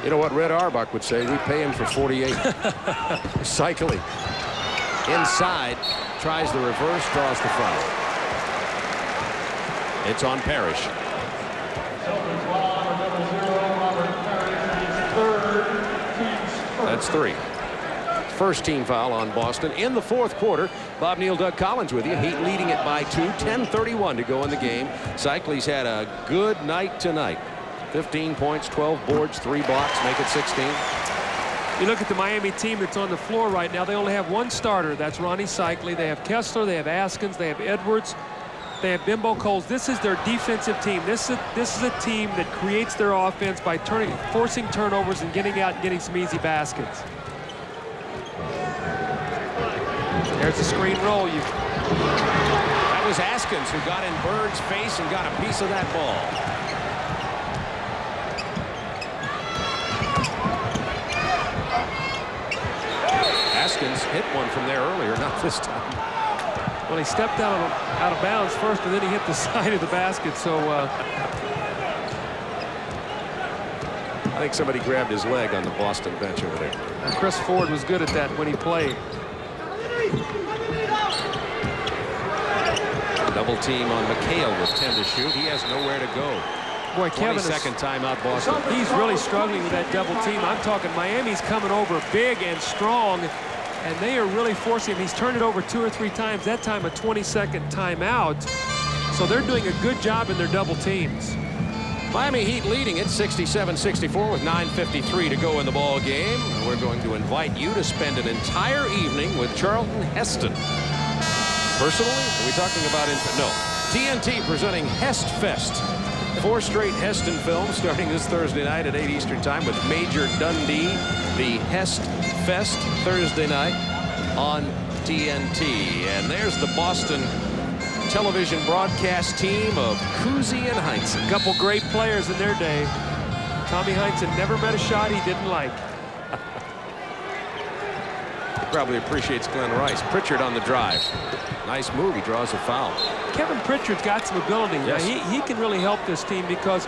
You know what Red Auerbach would say? We pay him for 48. Cycling. Inside. Tries the reverse. Draws the foul. It's on Parrish. That's 3. First team foul on Boston in the fourth quarter. Bob Neal, Doug Collins with you. Heat leading it by 2. 10:31 to go in the game. Cycley's had a good night tonight. 15 points, 12 boards, 3 blocks, make it 16. You look at the Miami team that's on the floor right now. They only have 1 starter. That's Ronnie Cycley. They have Kessler. They have Askins. They have Edwards. They have Bimbo Coles. This is their defensive team. This is a team that creates their offense by forcing turnovers and getting out and getting some easy baskets. There's the screen roll. That was Askins who got in Bird's face and got a piece of that ball. Askins hit one from there earlier, not this time. Well, he stepped out of bounds first, and then he hit the side of the basket. So I think somebody grabbed his leg on the Boston bench over there. And Chris Ford was good at that when he played. Double team on McHale with 10 to shoot. He has nowhere to go. Boy, Kevin, 22nd timeout Boston. He's really struggling with that double team. I'm talking Miami's coming over big and strong, and they are really forcing him. He's turned it over 2 or 3 times, that time a 22nd timeout. So they're doing a good job in their double teams. Miami Heat leading it 67-64 with 9:53 to go in the ball game. We're going to invite you to spend an entire evening with Charlton Heston. Personally, are we talking about no? TNT presenting Hest Fest. 4 straight Heston films starting this Thursday night at 8 Eastern Time with Major Dundee. The Hest Fest Thursday night on TNT. And there's the Boston television broadcast team of Cousy and Heinz. A couple great players in their day. Tommy Heinsohn never met a shot he didn't like. He probably appreciates Glenn Rice. Pritchard on the drive. Nice move. He draws a foul. Kevin Pritchard's got some ability. Yes. Now, he can really help this team because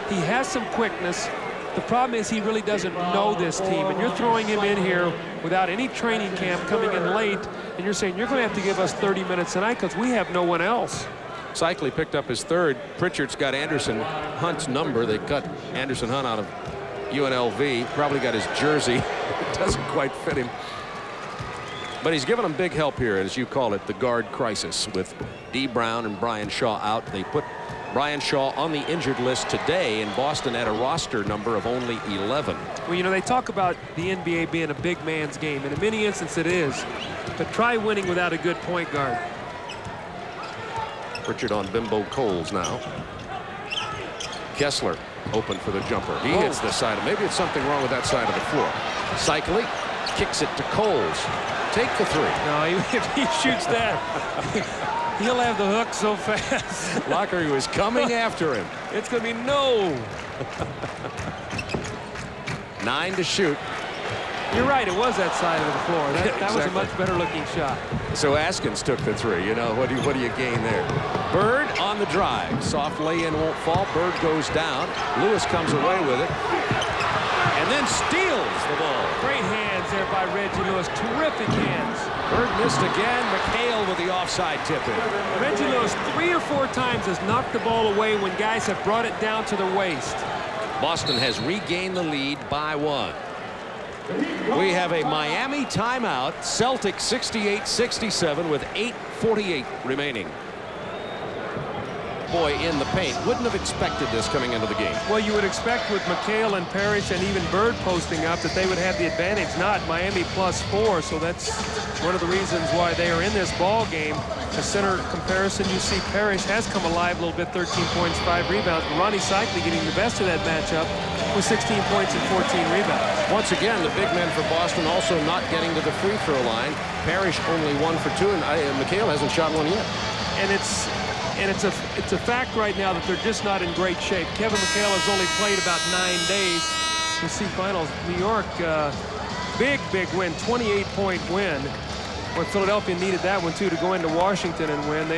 he has some quickness. The problem is he really doesn't know this team, and you're throwing him in here without any training camp, coming in late, and you're saying you're going to have to give us 30 minutes tonight because we have no one else. Cycli picked up his 3rd. Pritchard's got Anderson Hunt's number. They cut Anderson Hunt out of UNLV. Probably got his jersey. It doesn't quite fit him. But he's given them big help here, as you call it, the guard crisis, with D. Brown and Brian Shaw out. They put Brian Shaw on the injured list today, and Boston had a roster number of only 11. Well, you know, they talk about the NBA being a big man's game, and in many instances it is. But try winning without a good point guard. Pritchard on Bimbo Coles now. Kessler open for the jumper. He hits the side. Maybe it's something wrong with that side of the floor. Cycli kicks it to Coles. Take the 3. No, if he shoots that, he'll have the hook so fast. Lockery was coming after him. It's going to be no. 9 to shoot. You're right. It was that side of the floor. That Exactly. was a much better looking shot. So Askins took the 3. You know, what do you gain there? Bird on the drive. Soft lay-in won't fall. Bird goes down. Lewis comes away with it. And then steals the ball. Great hands there by Reggie Lewis. Terrific hands. Bird missed again. McHale with the offside tip-in. Reggie Lewis 3 or 4 times has knocked the ball away when guys have brought it down to their waist. Boston has regained the lead by 1. We have a Miami timeout. Celtics 68-67 with 8:48 remaining. Boy, in the paint. Wouldn't have expected this coming into the game. Well, you would expect with McHale and Parrish and even Bird posting up that they would have the advantage. Not Miami +4, so that's one of the reasons why they are in this ball game. The center comparison, you see Parrish has come alive a little bit, 13 points, 5 rebounds. But Ronnie Cycli getting the best of that matchup with 16 points and 14 rebounds. Once again, the big men for Boston also not getting to the free throw line. Parrish only 1 for 2, and McHale hasn't shot 1 yet. And it's a fact right now that they're just not in great shape. Kevin McHale has only played about 9 days. You see finals. New York, big win, 28-point win. Well, Philadelphia needed that one too to go into Washington and win.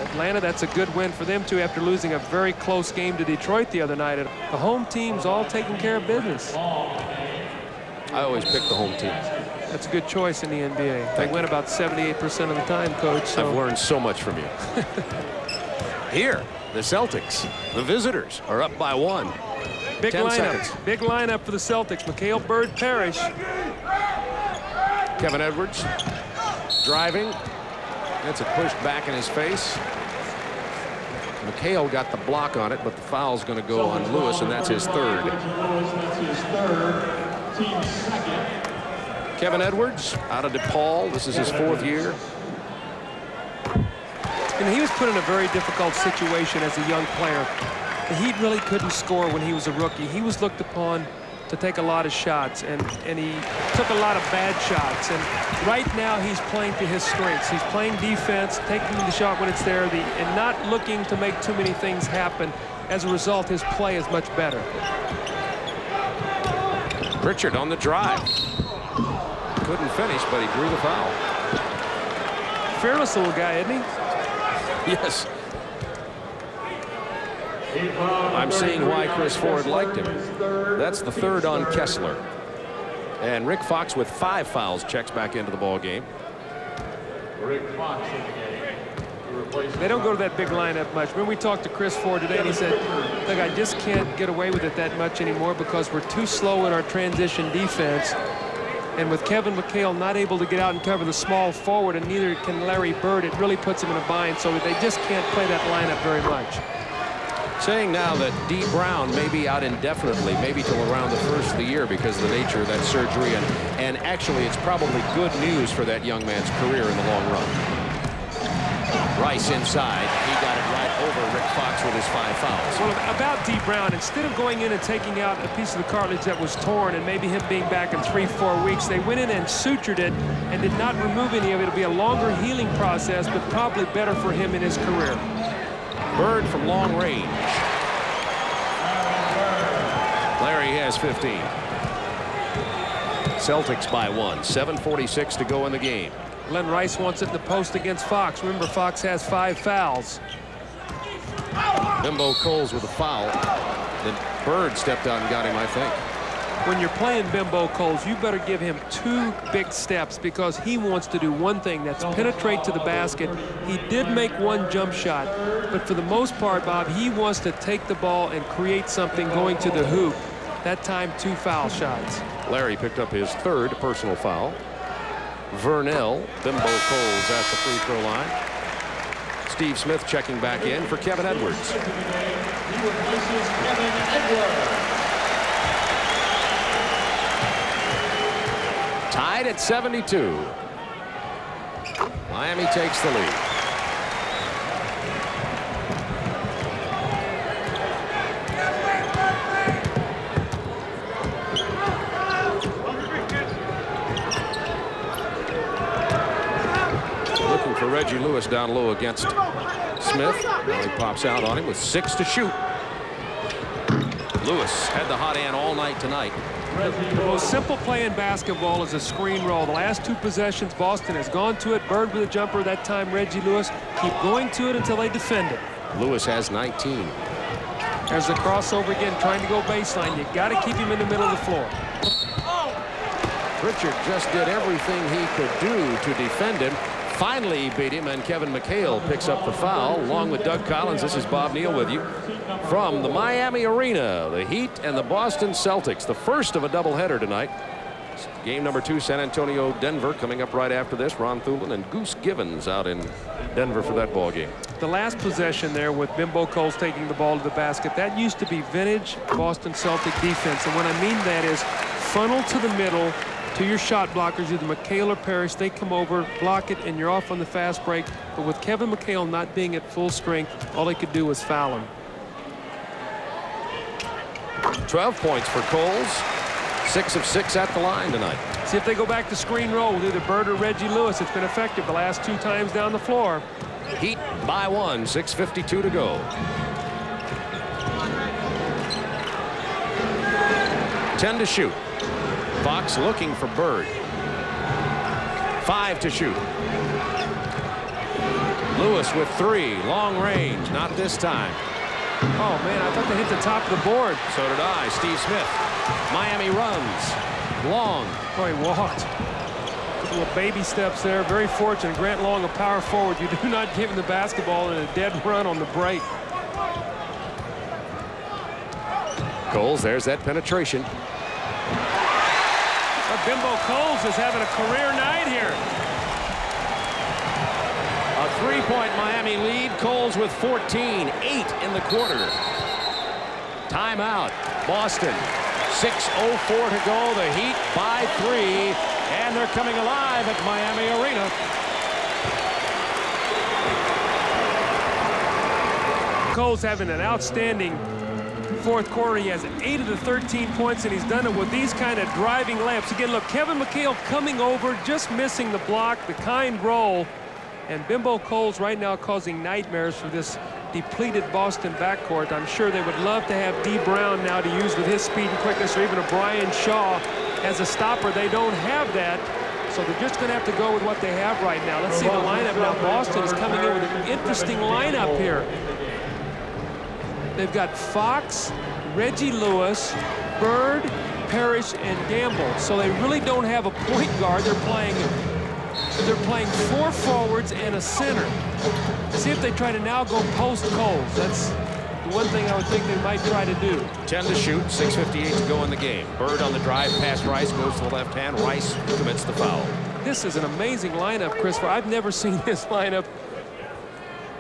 Atlanta, that's a good win for them too after losing a very close game to Detroit the other night. The home team's all taking care of business. I always pick the home team. That's a good choice in the NBA. They win about 78% of the time, Coach. So. I've learned so much from you. Here, the Celtics, the visitors, are up by 1. Big 10 lineup. seconds. Big lineup for the Celtics. McHale, Bird, Parrish. Kevin Edwards driving. That's it pushed back in his face. McHale got the block on it, but the foul's going to go on Lewis, and that's his 3rd. Kevin Edwards out of DePaul. This is his 4th year. And he was put in a very difficult situation as a young player. He really couldn't score when he was a rookie. He was looked upon to take a lot of shots, and he took a lot of bad shots. And right now he's playing to his strengths. He's playing defense, taking the shot when it's there, and not looking to make too many things happen. As a result, his play is much better. Pritchard on the drive. Couldn't finish, but he drew the foul. Fearless little guy, isn't he? Yes. I'm seeing why Chris Ford liked him. That's the third on Kessler. And Rick Fox with 5 fouls checks back into the ball game. Rick Fox in the game. They don't go to that big lineup much. When we talked to Chris Ford today, and he said, look, I just can't get away with it that much anymore because we're too slow in our transition defense. And with Kevin McHale not able to get out and cover the small forward, and neither can Larry Bird, it really puts him in a bind, so they just can't play that lineup very much. Saying now that D. Brown may be out indefinitely, maybe till around the first of the year because of the nature of that surgery. And actually, it's probably good news for that young man's career in the long run. Rice inside. He got it right over Rick Fox with his 5 fouls. Well, about D. Brown, instead of going in and taking out a piece of the cartilage that was torn and maybe him being back in 3-4 weeks, they went in and sutured it and did not remove any of it. It'll be a longer healing process, but probably better for him in his career. Bird from long range. Larry has 15. Celtics by 1. 7:46 to go in the game. Len Rice wants it in the post against Fox. Remember, Fox has 5 fouls. Bimbo Coles with a foul. Then Bird stepped out and got him, I think. When you're playing Bimbo Coles, you better give him 2 big steps because he wants to do one thing, that's penetrate to the basket. He did make 1 jump shot, but for the most part, Bob, he wants to take the ball and create something going to the hoop. That time, 2 foul shots. Larry picked up his 3rd personal foul. Vernell, Bimbo Coles at the free throw line. Steve Smith checking back in for Kevin Edwards. Tied at 72. Miami takes the lead. Looking for Reggie Lewis down low against Smith. Now he pops out on him with 6 to shoot. Lewis had the hot hand all night tonight. The most simple play in basketball is a screen roll. The last 2 possessions, Boston has gone to it. Bird with a jumper. That time, Reggie Lewis. Keep going to it until they defend it. Lewis has 19. There's the crossover again, trying to go baseline. You got to keep him in the middle of the floor. Richard just did everything he could do to defend him. Finally he beat him, and Kevin McHale picks up the foul along with Doug Collins. This is Bob Neal with you from the Miami Arena. The Heat and the Boston Celtics, the first of a doubleheader tonight. Game number 2, San Antonio, Denver, coming up right after this. Ron Thulin and Goose Givens out in Denver for that ball game. The last possession there with Bimbo Coles taking the ball to the basket, that used to be vintage Boston Celtic defense. And what I mean that is funnel to the middle to your shot blockers, either McHale or Parrish. They come over, block it, and you're off on the fast break. But with Kevin McHale not being at full strength, all they could do was foul him. 12 points for Coles. 6 of 6 at the line tonight. See if they go back to screen roll with either Bird or Reggie Lewis. It's been effective the last 2 times down the floor. Heat by 1, 6:52 to go. 10 to shoot. Fox looking for Bird. 5 to shoot. Lewis with 3, long range, not this time. Oh man, I thought they hit the top of the board. So did I. Steve Smith. Miami runs. Long. Boy, he walked. Little baby steps there. Very fortunate. Grant Long, a power forward. You do not give him the basketball in a dead run on the break. Coles, there's that penetration. But Bimbo Coles is having a career night here. A 3-point Miami lead. Coles with 14, 8 in the quarter. Timeout. Boston. 6:04 to go. The Heat by 3, and they're coming alive at Miami Arena. Coles having an outstanding 4th quarter. He has 8 of the 13 points, and he's done it with these kind of driving layups. Again, look, Kevin McHale coming over, just missing the block, the kind roll. And Bimbo Coles right now causing nightmares for this depleted Boston backcourt. I'm sure they would love to have D. Brown now to use with his speed and quickness, or even a Brian Shaw as a stopper. They don't have that, so they're just going to have to go with what they have right now. Let's see the lineup now. Boston is coming in with an interesting lineup here. they've got Fox, Reggie Lewis, Bird, Parrish, and Gamble. So they really don't have a point guard. They're playing 4 forwards and a center. See if they try to now go post Coles. That's the one thing I would think they might try to do. 10 to shoot, 6:58 to go in the game. Bird on the drive, past Rice, goes to the left hand. Rice commits the foul. This is an amazing lineup, Christopher. I've never seen this lineup.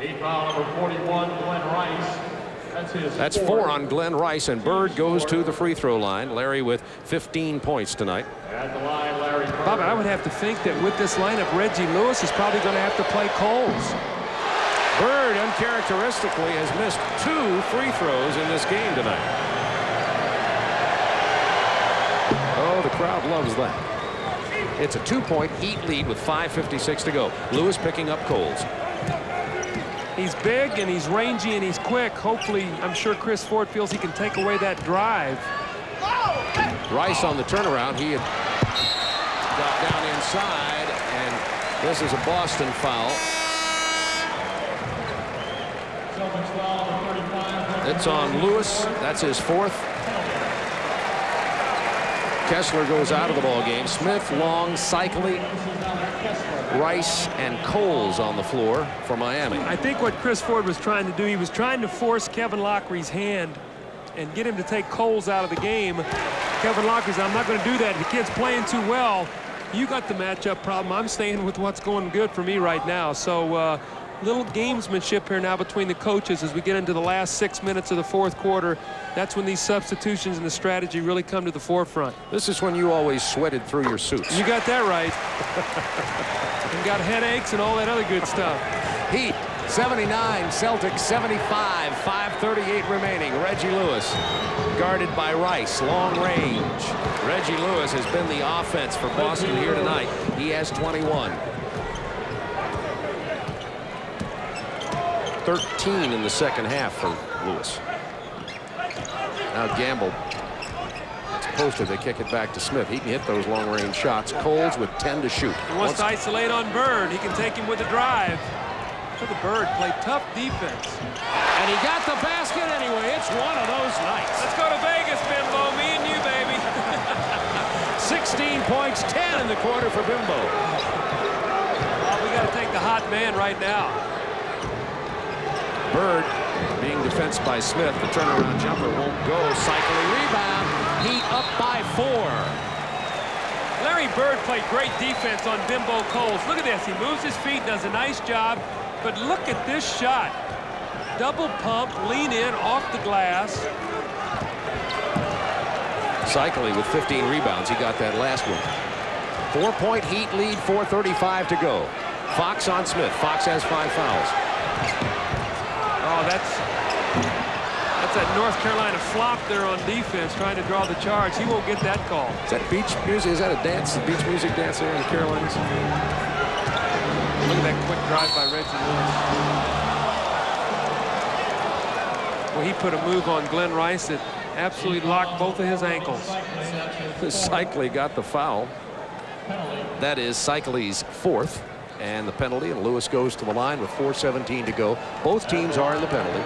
Heat foul number 41, Glenn Rice. That's 4 on Glenn Rice, and Bird goes to the free throw line. Larry with 15 points tonight. At the line, Larry Bird. Bob, I would have to think that with this lineup, Reggie Lewis is probably going to have to play Coles. Bird, uncharacteristically, has missed 2 free throws in this game tonight. Oh, the crowd loves that. It's a 2-point Heat lead with 5:56 to go. Lewis picking up Coles. He's big and he's rangy and he's quick. Hopefully, I'm sure Chris Ford feels he can take away that drive. Rice on the turnaround. He had got down inside, and this is a Boston foul. It's on Lewis. That's his 4th. Kessler goes out of the ball game. Smith, Long, Cycli, Rice, and Coles on the floor for Miami. I think what Chris Ford was trying to do, he was trying to force Kevin Lockree's hand and get him to take Coles out of the game. Kevin Lockery said, I'm not going to do that. The kid's playing too well. You got the matchup problem. I'm staying with what's going good for me right now. So little gamesmanship here now between the coaches as we get into the last 6 minutes of the 4th quarter. That's when these substitutions and the strategy really come to the forefront. This is when you always sweated through your suits. You got that right. And got headaches and all that other good stuff. Heat 79, Celtics 75, 5:38 remaining. Reggie Lewis guarded by Rice, long range. Reggie Lewis has been the offense for Boston here tonight. He has 21. 13 in the second half for Lewis. Now Gamble. It's posted. They kick it back to Smith. He can hit those long-range shots. Coles with 10 to shoot. He wants to isolate on Bird. He can take him with a drive. For the Bird, played tough defense. And he got the basket anyway. It's one of those nights. Let's go to Vegas, Bimbo. Me and you, baby. 16 points, 10 in the quarter for Bimbo. Well, we got to take the hot man right now. Bird being defensed by Smith. The turnaround jumper won't go. Cycling rebound. Heat up by 4. Larry Bird played great defense on Bimbo Coles. Look at this. He moves his feet, does a nice job. But look at this shot. Double pump, lean in, off the glass. Cycling with 15 rebounds. He got that last one. 4-point Heat lead, 4:35 to go. Fox on Smith. Fox has 5 fouls. Oh, that's that North Carolina flop there on defense, trying to draw the charge. He won't get that call. Is that beach music? Is that a dance? The beach music dance there in the Carolinas? Look at that quick drive by Reggie Lewis. Well, he put a move on Glenn Rice that absolutely locked both of his ankles. Cycli got the foul. That is Cycli's 4th. And the penalty, and Lewis goes to the line with 4:17 to go. Both teams are in the penalty.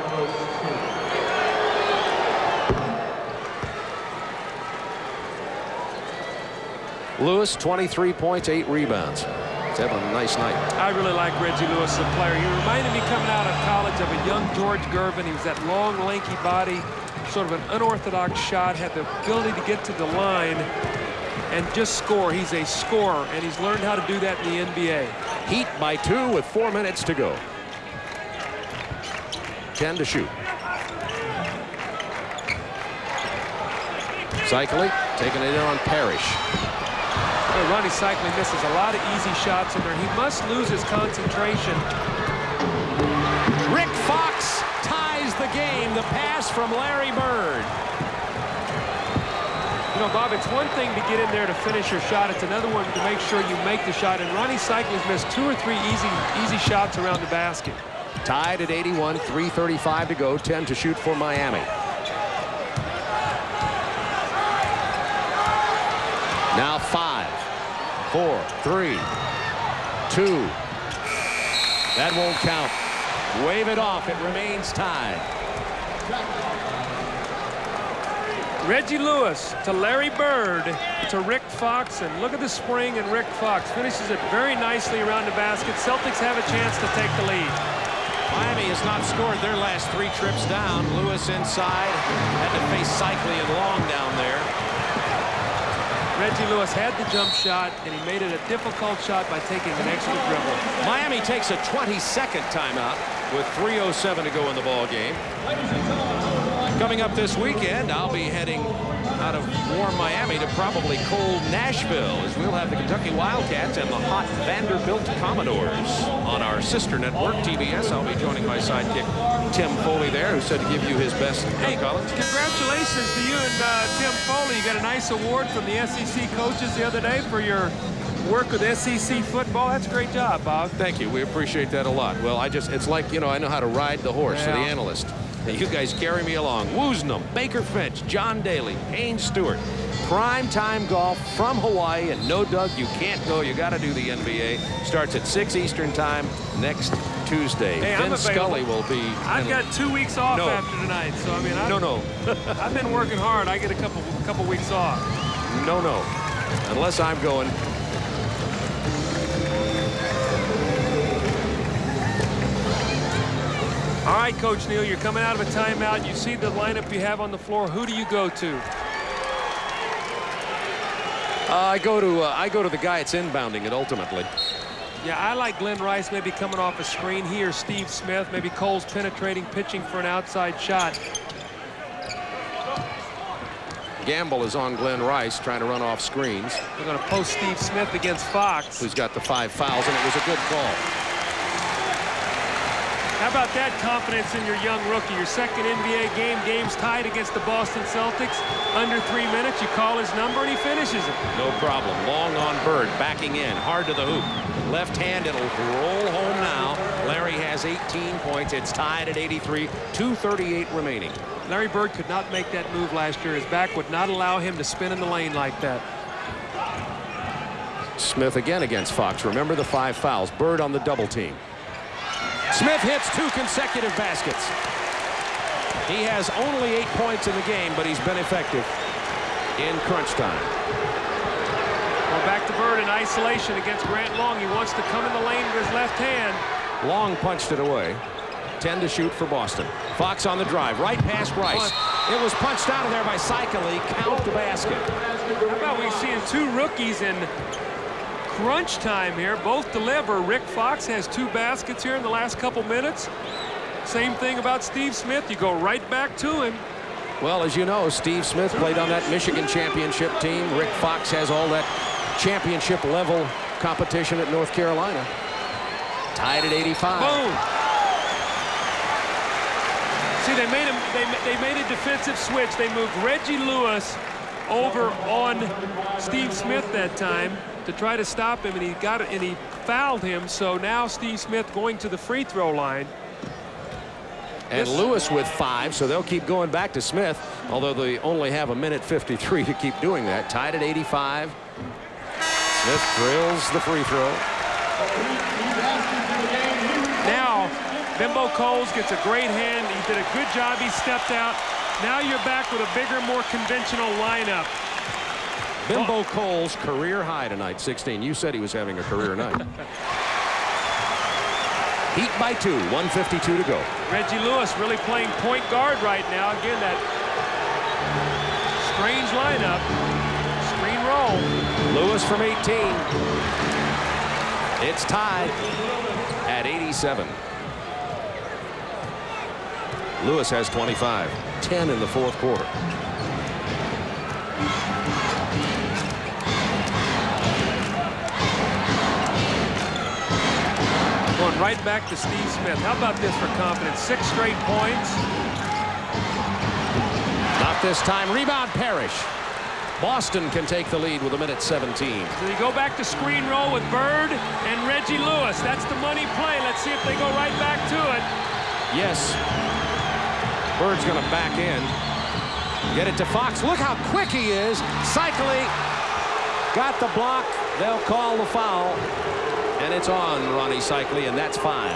Lewis, 23 points, 8 rebounds. He's having a nice night. I really like Reggie Lewis as a player. He reminded me coming out of college of a young George Gervin. He was that long, lanky body, sort of an unorthodox shot, had the ability to get to the line and just score. He's a scorer, and he's learned how to do that in the NBA. Heat by 2 with 4 minutes to go. 10 to shoot. Cycli taking it in on Parrish. Ronnie Cycli misses a lot of easy shots in there. He must lose his concentration. Rick Fox ties the game. The pass from Larry Bird. You know, Bob, it's one thing to get in there to finish your shot. It's another one to make sure you make the shot. And Ronnie Cycli's missed 2 or 3 easy shots around the basket. Tied at 81, 3:35 to go, 10 to shoot for Miami. Now 5, 4, 3, 2. That won't count. Wave it off. It remains tied. Reggie Lewis to Larry Bird to Rick Fox, and look at the spring, and Rick Fox finishes it very nicely around the basket. Celtics have a chance to take the lead. Miami has not scored their last 3 trips down. Lewis inside, had to face Cycli and Long down there. Reggie Lewis had the jump shot, and he made it a difficult shot by taking an extra dribble. Miami takes a 22nd timeout with 3:07 to go in the ball game. Coming up this weekend, I'll be heading out of warm Miami to probably cold Nashville, as we'll have the Kentucky Wildcats and the hot Vanderbilt Commodores on our sister network, TBS. I'll be joining my sidekick, Tim Foley, there, who said to give you his best. Hey, congratulations to you and Tim Foley. You got a nice award from the SEC coaches the other day for your work with SEC football. That's a great job, Bob. Thank you. We appreciate that a lot. Well, it's like, I know how to ride the horse for the analyst. You guys carry me along. Woosnam, Baker Finch, John Daly, Haynes Stewart. Prime time golf from Hawaii, and no, Doug, you can't go. You got to do the NBA. Starts at 6 Eastern time next Tuesday. Hey, Vin Scully will be. I've got 2 weeks off after tonight, so I mean, I've been working hard. I get a couple weeks off. No, unless I'm going. All right, Coach Neal, you're coming out of a timeout. You see the lineup you have on the floor. Who do you go to? I go to the guy that's inbounding it ultimately. Yeah, I like Glenn Rice maybe coming off a screen. He or Steve Smith. Maybe Cole's penetrating, pitching for an outside shot. Gamble is on Glenn Rice, trying to run off screens. They're going to post Steve Smith against Fox, who's got the 5 fouls, and it was a good call. How about that confidence in your young rookie? Your second NBA game, game's tied against the Boston Celtics. Under 3 minutes, you call his number and he finishes it. No problem. Long on Bird, backing in, hard to the hoop. Left hand, it'll roll home now. Larry has 18 points. It's tied at 83, 2:38 remaining. Larry Bird could not make that move last year. His back would not allow him to spin in the lane like that. Smith again against Fox. Remember the 5 fouls. Bird on the double team. Smith hits 2 consecutive baskets. He has only 8 points in the game, but he's been effective in crunch time. Well, back to Bird in isolation against Grant Long. He wants to come in the lane with his left hand. Long punched it away. 10 to shoot for Boston. Fox on the drive. Right past Rice. It was punched out of there by Cycli. Count the basket. How about we seeing 2 rookies in crunch time here? Both deliver. Rick Fox has 2 baskets here in the last couple minutes. Same thing about Steve Smith. You go right back to him. Well, as you know, Steve Smith played on that Michigan championship team. Rick Fox has all that championship level competition at North Carolina. Tied at 85. Boom. See, they made a defensive switch. They moved Reggie Lewis over on Steve Smith that time to try to stop him, and he got it, and he fouled him. So now Steve Smith going to the free throw line. And Lewis with 5, so they'll keep going back to Smith, although they only have a minute 53 to keep doing that. Tied at 85. Smith drills the free throw. Now, Bimbo Coles gets a great hand. He did a good job. He stepped out. Now you're back with a bigger, more conventional lineup. Bimbo Coles, career high tonight, 16. You said he was having a career night. Heat by 2, 1:52 to go. Reggie Lewis really playing point guard right now. Again, that strange lineup. Screen roll. Lewis from 18. It's tied at 87. Lewis has 25. 10 in the 4th quarter. Going right back to Steve Smith. How about this for confidence? 6 straight points. Not this time. Rebound Parrish. Boston can take the lead with a minute 17. So you go back to screen roll with Bird and Reggie Lewis. That's the money play. Let's see if they go right back to it. Yes. Bird's going to back in. Get it to Fox. Look how quick he is. Cycli got the block. They'll call the foul. And it's on Ronnie Cycli, and that's 5.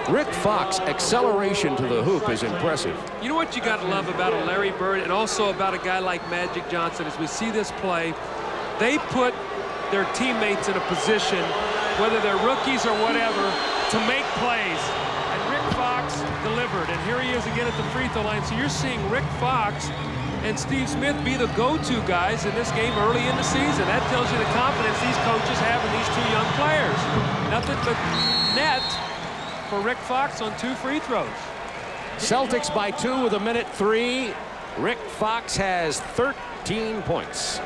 Rick Fox acceleration to the hoop is impressive. You know what you got to love about a Larry Bird and also about a guy like Magic Johnson as we see this play, they put their teammates in a position, whether they're rookies or whatever, to make plays. And Rick Fox delivered. And here he is again at the free throw line. So you're seeing Rick Fox and Steve Smith be the go-to guys in this game early in the season. That tells you the confidence these coaches have in these two young players. Nothing but net for Rick Fox on 2 free throws. Celtics by 2 with 1:03. Rick Fox has 13 points.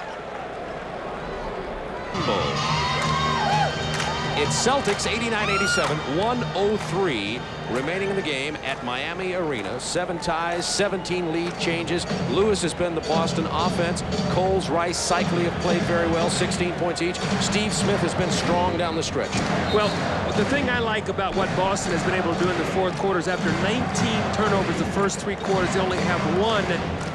It's Celtics 89-87, 1:03 remaining in the game at Miami Arena. 7 ties, 17 lead changes. Lewis has been the Boston offense. Coles, Rice, Cycli have played very well, 16 points each. Steve Smith has been strong down the stretch. Well, the thing I like about what Boston has been able to do in the fourth quarter is after 19 turnovers the first 3 quarters, they only have 1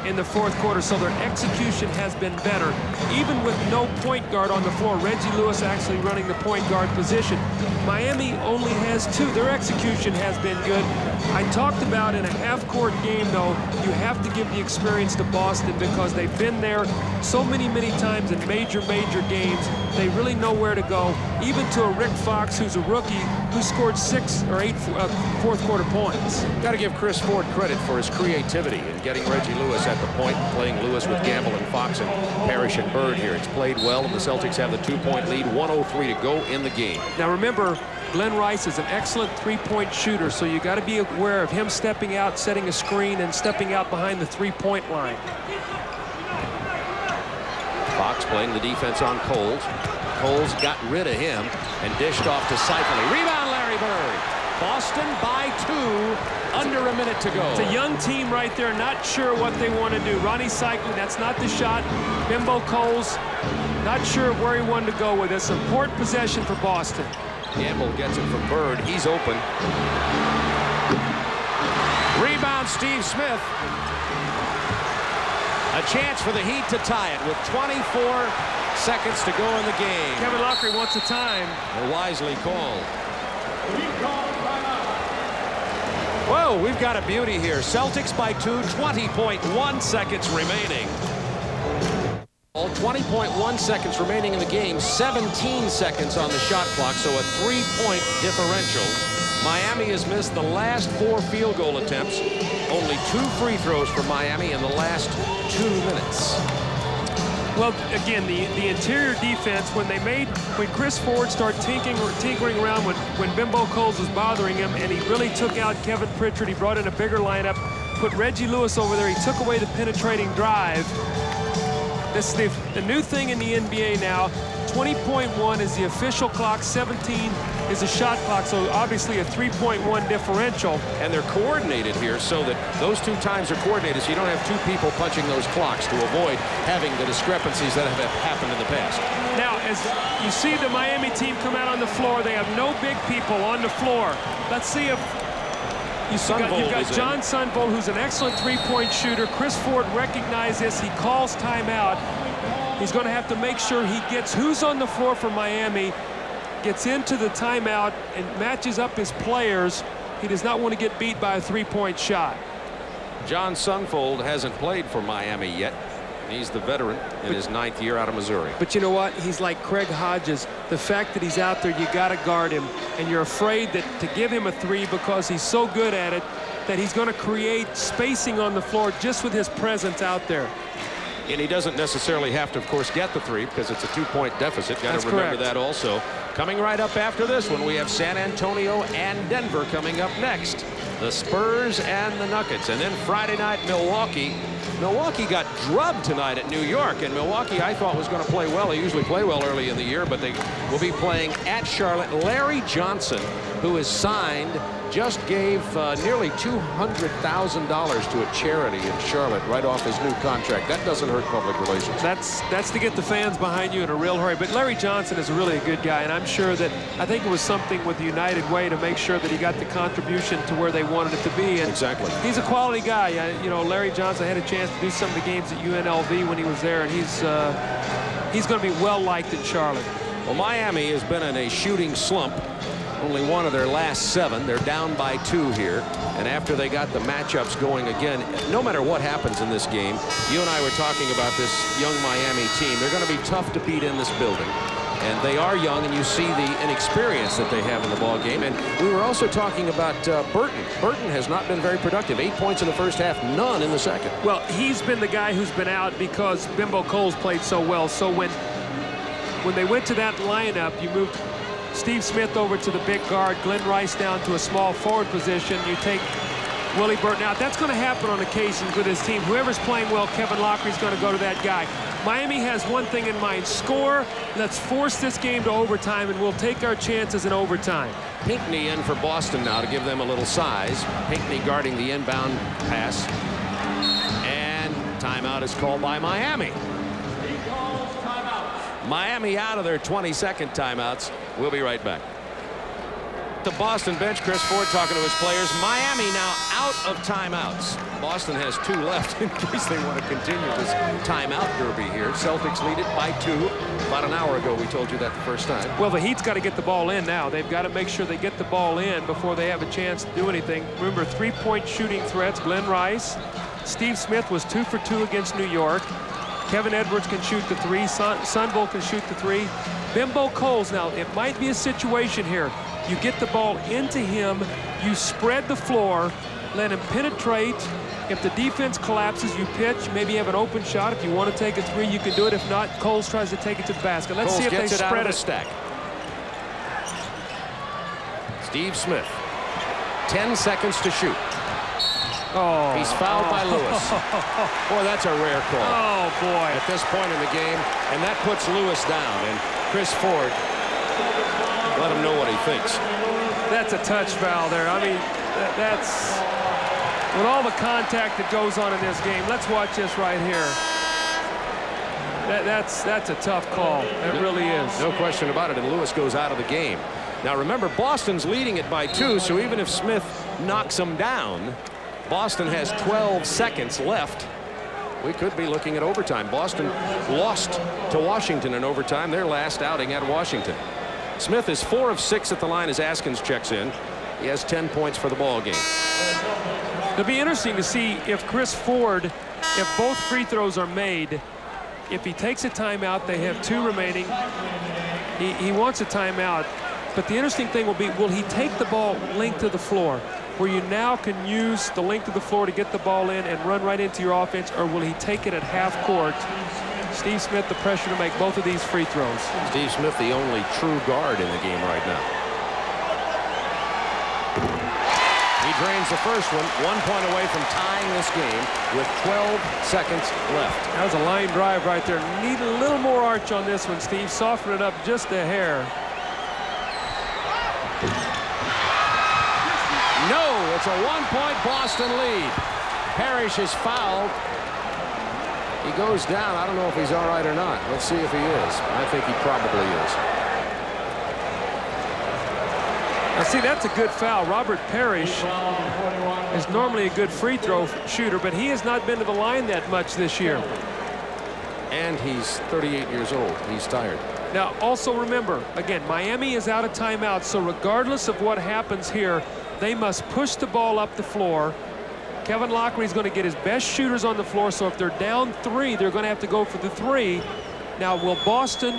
in the fourth quarter, so their execution has been better. Even with no point guard on the floor, Reggie Lewis actually running the point guard position. Miami only has 2. Their execution has been good. I talked about in a half-court game, though, you have to give the experience to Boston because they've been there so many times in major games. They really know where to go, even to a Rick Fox, who's a rookie, who scored 6 or 8 fourth-quarter points. Got to give Chris Ford credit for his creativity in getting Reggie Lewis at the point, playing Lewis with Gamble and Fox and Parrish and Bird here. It's played well, and the Celtics have the 2-point lead, 1:03 to go in the game. Now remember, Glenn Rice is an excellent 3-point shooter, so you got to be aware of him stepping out, setting a screen, and stepping out behind the 3-point line. Fox playing the defense on Coles. Coles got rid of him and dished off to Cycli. Rebound, Larry Bird. Boston by 2, under a minute to go. It's a young team right there, not sure what they want to do. Ronnie Cycli, that's not the shot. Bimbo Coles, not sure where he wanted to go with this. Important possession for Boston. Gamble gets it from Bird. He's open. Rebound, Steve Smith. A chance for the Heat to tie it with 24 seconds to go in the game. Kevin Lockery wants a time. Wisely called. Whoa, we've got a beauty here. Celtics by 2, 20.1 seconds remaining. 20.1 seconds remaining in the game, 17 seconds on the shot clock, so a 3-point differential. Miami has missed the last 4 field goal attempts. Only 2 free throws for Miami in the last 2 minutes. Well, again, the interior defense, when Chris Ford started tinkering around when Bimbo Coles was bothering him, and he really took out Kevin Pritchard, he brought in a bigger lineup, put Reggie Lewis over there, he took away the penetrating drive. This is the new thing in the NBA now. 20.1 is the official clock, 17 is the shot clock, so obviously a 3.1 differential. And they're coordinated here so that those 2 times are coordinated, so you don't have 2 people punching those clocks to avoid having the discrepancies that have happened in the past. Now, as you see the Miami team come out on the floor, they have no big people on the floor. Let's see if you've got John Sunvold, who's an excellent 3-point shooter. Chris Ford recognized this. He calls timeout. He's going to have to make sure he gets who's on the floor for Miami, gets into the timeout, and matches up his players. He does not want to get beat by a 3-point shot. John Sunvold hasn't played for Miami yet. He's the veteran in his 9th year out of Missouri. But you know what? He's like Craig Hodges. The fact that he's out there, you got to guard him. And you're afraid that to give him a 3 because he's so good at it that he's going to create spacing on the floor just with his presence out there. And he doesn't necessarily have to, of course, get the 3 because it's a 2-point deficit. Got to remember that also. Coming right up after this one, we have San Antonio and Denver coming up next. The Spurs and the Nuggets. And then Friday night, Milwaukee. Milwaukee got drubbed tonight at New York, and Milwaukee I thought was going to play well. They usually play well early in the year, but they will be playing at Charlotte. Larry Johnson, who is signed, just gave nearly $200,000 to a charity in Charlotte right off his new contract. That doesn't hurt public relations. That's to get the fans behind you in a real hurry. But Larry Johnson is really a good guy, and I'm sure that I think it was something with the United Way to make sure that he got the contribution to where they wanted it to be. And exactly. He's a quality guy. You know, Larry Johnson had a chance to do some of the games at UNLV when he was there, and he's going to be well liked in Charlotte. Well, Miami has been in a shooting slump only one of their last 7. They're down by 2 here. And after they got the matchups going again, no matter what happens in this game, you and I were talking about this young Miami team. They're going to be tough to beat in this building. And they are young, and you see the inexperience that they have in the ball game. And we were also talking about Burton. Burton has not been very productive. 8 points in the first half, none in the second. Well, he's been the guy who's been out because Bimbo Coles played so well. So when they went to that lineup, you moved Steve Smith over to the big guard, Glenn Rice down to a small forward position. You take Willie Burton out. That's going to happen on occasions with his team. Whoever's playing well, Kevin Lockery's going to go to that guy. Miami has one thing in mind: score. Let's force this game to overtime, and we'll take our chances in overtime. Pinckney in for Boston now to give them a little size. Pinckney guarding the inbound pass. And timeout is called by Miami. Miami out of their 22nd timeouts. We'll be right back. The Boston bench, Chris Ford talking to his players. Miami now out of timeouts. Boston has 2 left in case they want to continue this timeout derby here. Celtics lead it by 2. About an hour ago we told you that the first time. Well, the Heat's got to get the ball in now. They've got to make sure they get the ball in before they have a chance to do anything. Remember, 3-point shooting threats. Glenn Rice. Steve Smith was 2 for 2 against New York. Kevin Edwards can shoot the 3. Sunville can shoot the 3. Bimbo Coles, now it might be a situation here. You get the ball into him, you spread the floor, let him penetrate. If the defense collapses, you pitch, maybe you have an open shot. If you want to take a 3, you can do it. If not, Coles tries to take it to the basket. Let's see if they spread it. Stack. Steve Smith, 10 seconds to shoot. Oh, he's fouled by Lewis. Boy, that's a rare call. Oh, boy. At this point in the game, and that puts Lewis down. And Chris Ford, let him know what he thinks. That's a touch foul there. I mean, that's with all the contact that goes on in this game. Let's watch this right here. That's a tough call. It really is. No question about it. And Lewis goes out of the game. Now remember, Boston's leading it by 2. So even if Smith knocks him down, Boston has 12 seconds left. We could be looking at overtime. Boston lost to Washington in overtime, their last outing at Washington. Smith is 4 of 6 at the line as Askins checks in. He has 10 points for the ball game. It'll be interesting to see if Chris Ford, if both free throws are made, if he takes a timeout, they have 2 remaining. He wants a timeout. But the interesting thing will be, will he take the ball length of the floor, where you now can use the length of the floor to get the ball in and run right into your offense, or will he take it at half court? Steve Smith, the pressure to make both of these free throws. Steve Smith, the only true guard in the game right now. He drains the first one, 1 point away from tying this game with 12 seconds left. That was a line drive right there. Need a little more arch on this one, Steve. Soften it up just a hair. No, it's a 1-point Boston lead. Parrish is fouled. He goes down. I don't know if he's all right or not. Let's see if he is. I think he probably is. Now, see, that's a good foul. Robert Parrish is normally a good free throw shooter, but he has not been to the line that much this year. And he's 38 years old. He's tired. Now, also remember, again, Miami is out of timeout, so regardless of what happens here, they must push the ball up the floor. Kevin Lockery is going to get his best shooters on the floor, so if they're down 3, they're going to have to go for the 3. Now, will Boston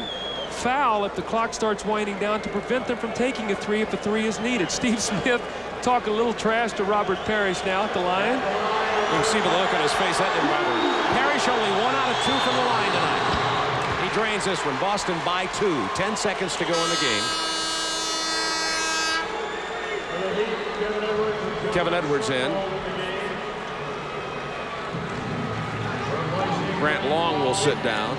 foul if the clock starts winding down to prevent them from taking a 3 if the 3 is needed? Steve Smith talking a little trash to Robert Parrish now at the line. You can see the look on his face. That didn't bother him. Parrish only 1 out of 2 from the line tonight. He drains this one. Boston by 2. 10 seconds to go in the game. Kevin Edwards in. Grant Long will sit down.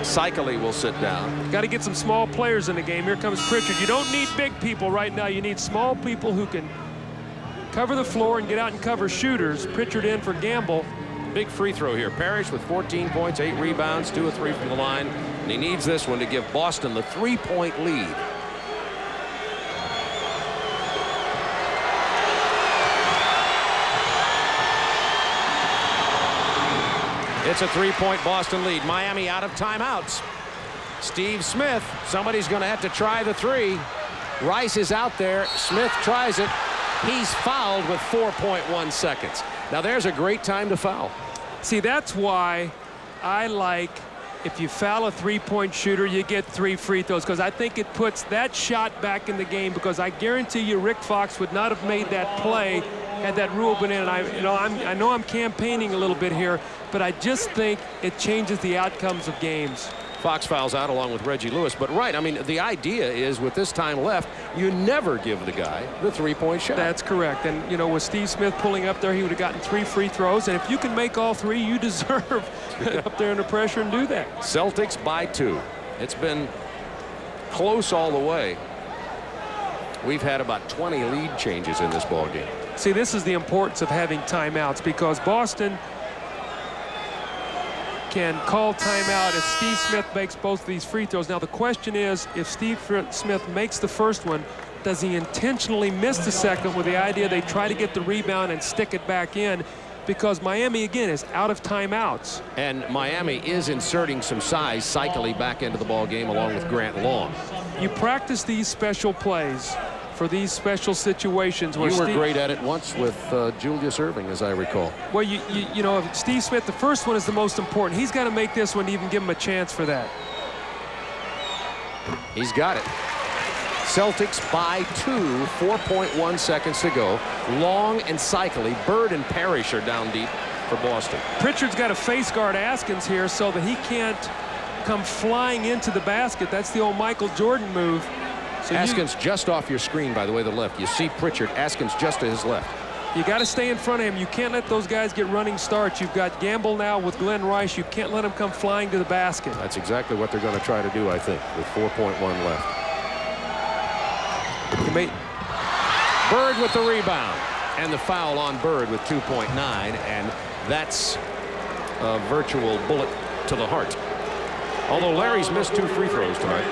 Cycli will sit down. Got to get some small players in the game. Here comes Pritchard. You don't need big people right now. You need small people who can cover the floor and get out and cover shooters. Pritchard in for Gamble. Big free throw here. Parrish with 14 points, 8 rebounds, 2 of 3 from the line. And he needs this one to give Boston the 3-point lead. It's a 3-point Boston lead. Miami out of timeouts. Steve Smith, somebody's going to have to try the 3. Rice is out there. Smith tries it. He's fouled with 4.1 seconds. Now there's a great time to foul. See, that's why I like, if you foul a three-point shooter, you get 3 free throws, because I think it puts that shot back in the game, because I guarantee you Rick Fox would not have made that play had that rule been in. I know I'm campaigning a little bit here, but I just think it changes the outcomes of games. Fox fouls out along with Reggie Lewis. But right, I mean, the idea is with this time left, you never give the guy the three-point shot. That's correct. And, you know, with Steve Smith pulling up there, he would have gotten 3 free throws. And if you can make all 3, you deserve up there under pressure and do that. Celtics by 2. It's been close all the way. We've had about 20 lead changes in this ball game. See, this is the importance of having timeouts, because Boston can call timeout if Steve Smith makes both of these free throws. Now the question is, if Steve Smith makes the first one, does he intentionally miss the second with the idea they try to get the rebound and stick it back in? Because Miami, again, is out of timeouts. And Miami is inserting some size cycling back into the ball game along with Grant Long. You practice these special plays for these special situations. Where you were great at it once with Julius Erving, as I recall. Well, you know, Steve Smith, the first one is the most important. He's got to make this one to even give him a chance for that. He's got it. Celtics by 2, 4.1 seconds to go. Long and cycling. Bird and Parrish are down deep for Boston. Pritchard's got to face guard Askins here so that he can't come flying into the basket. That's the old Michael Jordan move. So Askins just off your screen, by the way, the left. You see Pritchard. Askins just to his left. You got to stay in front of him. You can't let those guys get running starts. You've got Gamble now with Glenn Rice. You can't let him come flying to the basket. That's exactly what they're going to try to do, I think, with 4.1 left. Bird with the rebound. And the foul on Bird with 2.9. And that's a virtual bullet to the heart. Although Larry's missed 2 free throws tonight.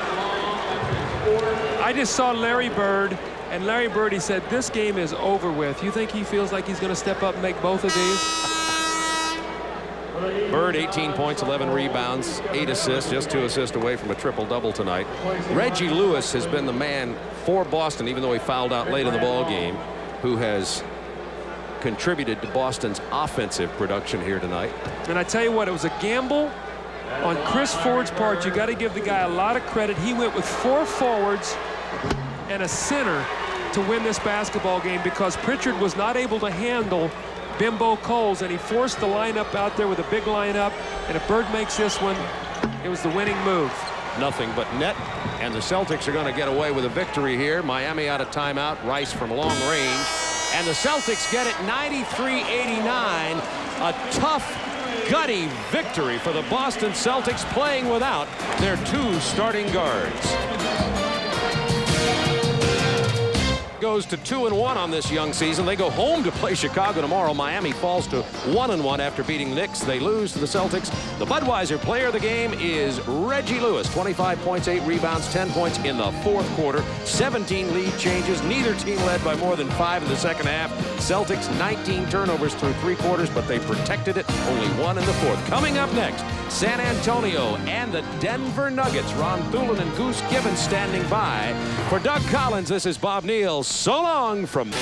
I just saw Larry Bird, and Larry Bird, he said, this game is over with. You think he feels like he's going to step up and make both of these? Bird, 18 points, 11 rebounds, 8 assists, just 2 assists away from a triple-double tonight. Reggie Lewis has been the man for Boston, even though he fouled out late in the ball game, who has contributed to Boston's offensive production here tonight. And I tell you what, it was a gamble on Chris Ford's part. You got to give the guy a lot of credit. He went with 4 forwards and a center to win this basketball game, because Pritchard was not able to handle Bimbo Coles, and he forced the lineup out there with a big lineup. And if Bird makes this one, it was the winning move. Nothing but net, and the Celtics are going to get away with a victory here. Miami out of timeout. Rice from long range, and the Celtics get it 93-89. A tough, gutty victory for the Boston Celtics, playing without their 2 starting guards. Goes to 2-1 on this young season. They go home to play Chicago tomorrow. Miami falls to 1-1 after beating Knicks. They lose to the Celtics. The Budweiser player of the game is Reggie Lewis. 25 points, 8 rebounds, 10 points in the 4th quarter. 17 lead changes. Neither team led by more than 5 in the second half. Celtics 19 turnovers through 3 quarters, but they protected it. Only 1 in the 4th. Coming up next, San Antonio and the Denver Nuggets. Ron Thulin and Goose Gibbons standing by. For Doug Collins, this is Bob Neal. So long from...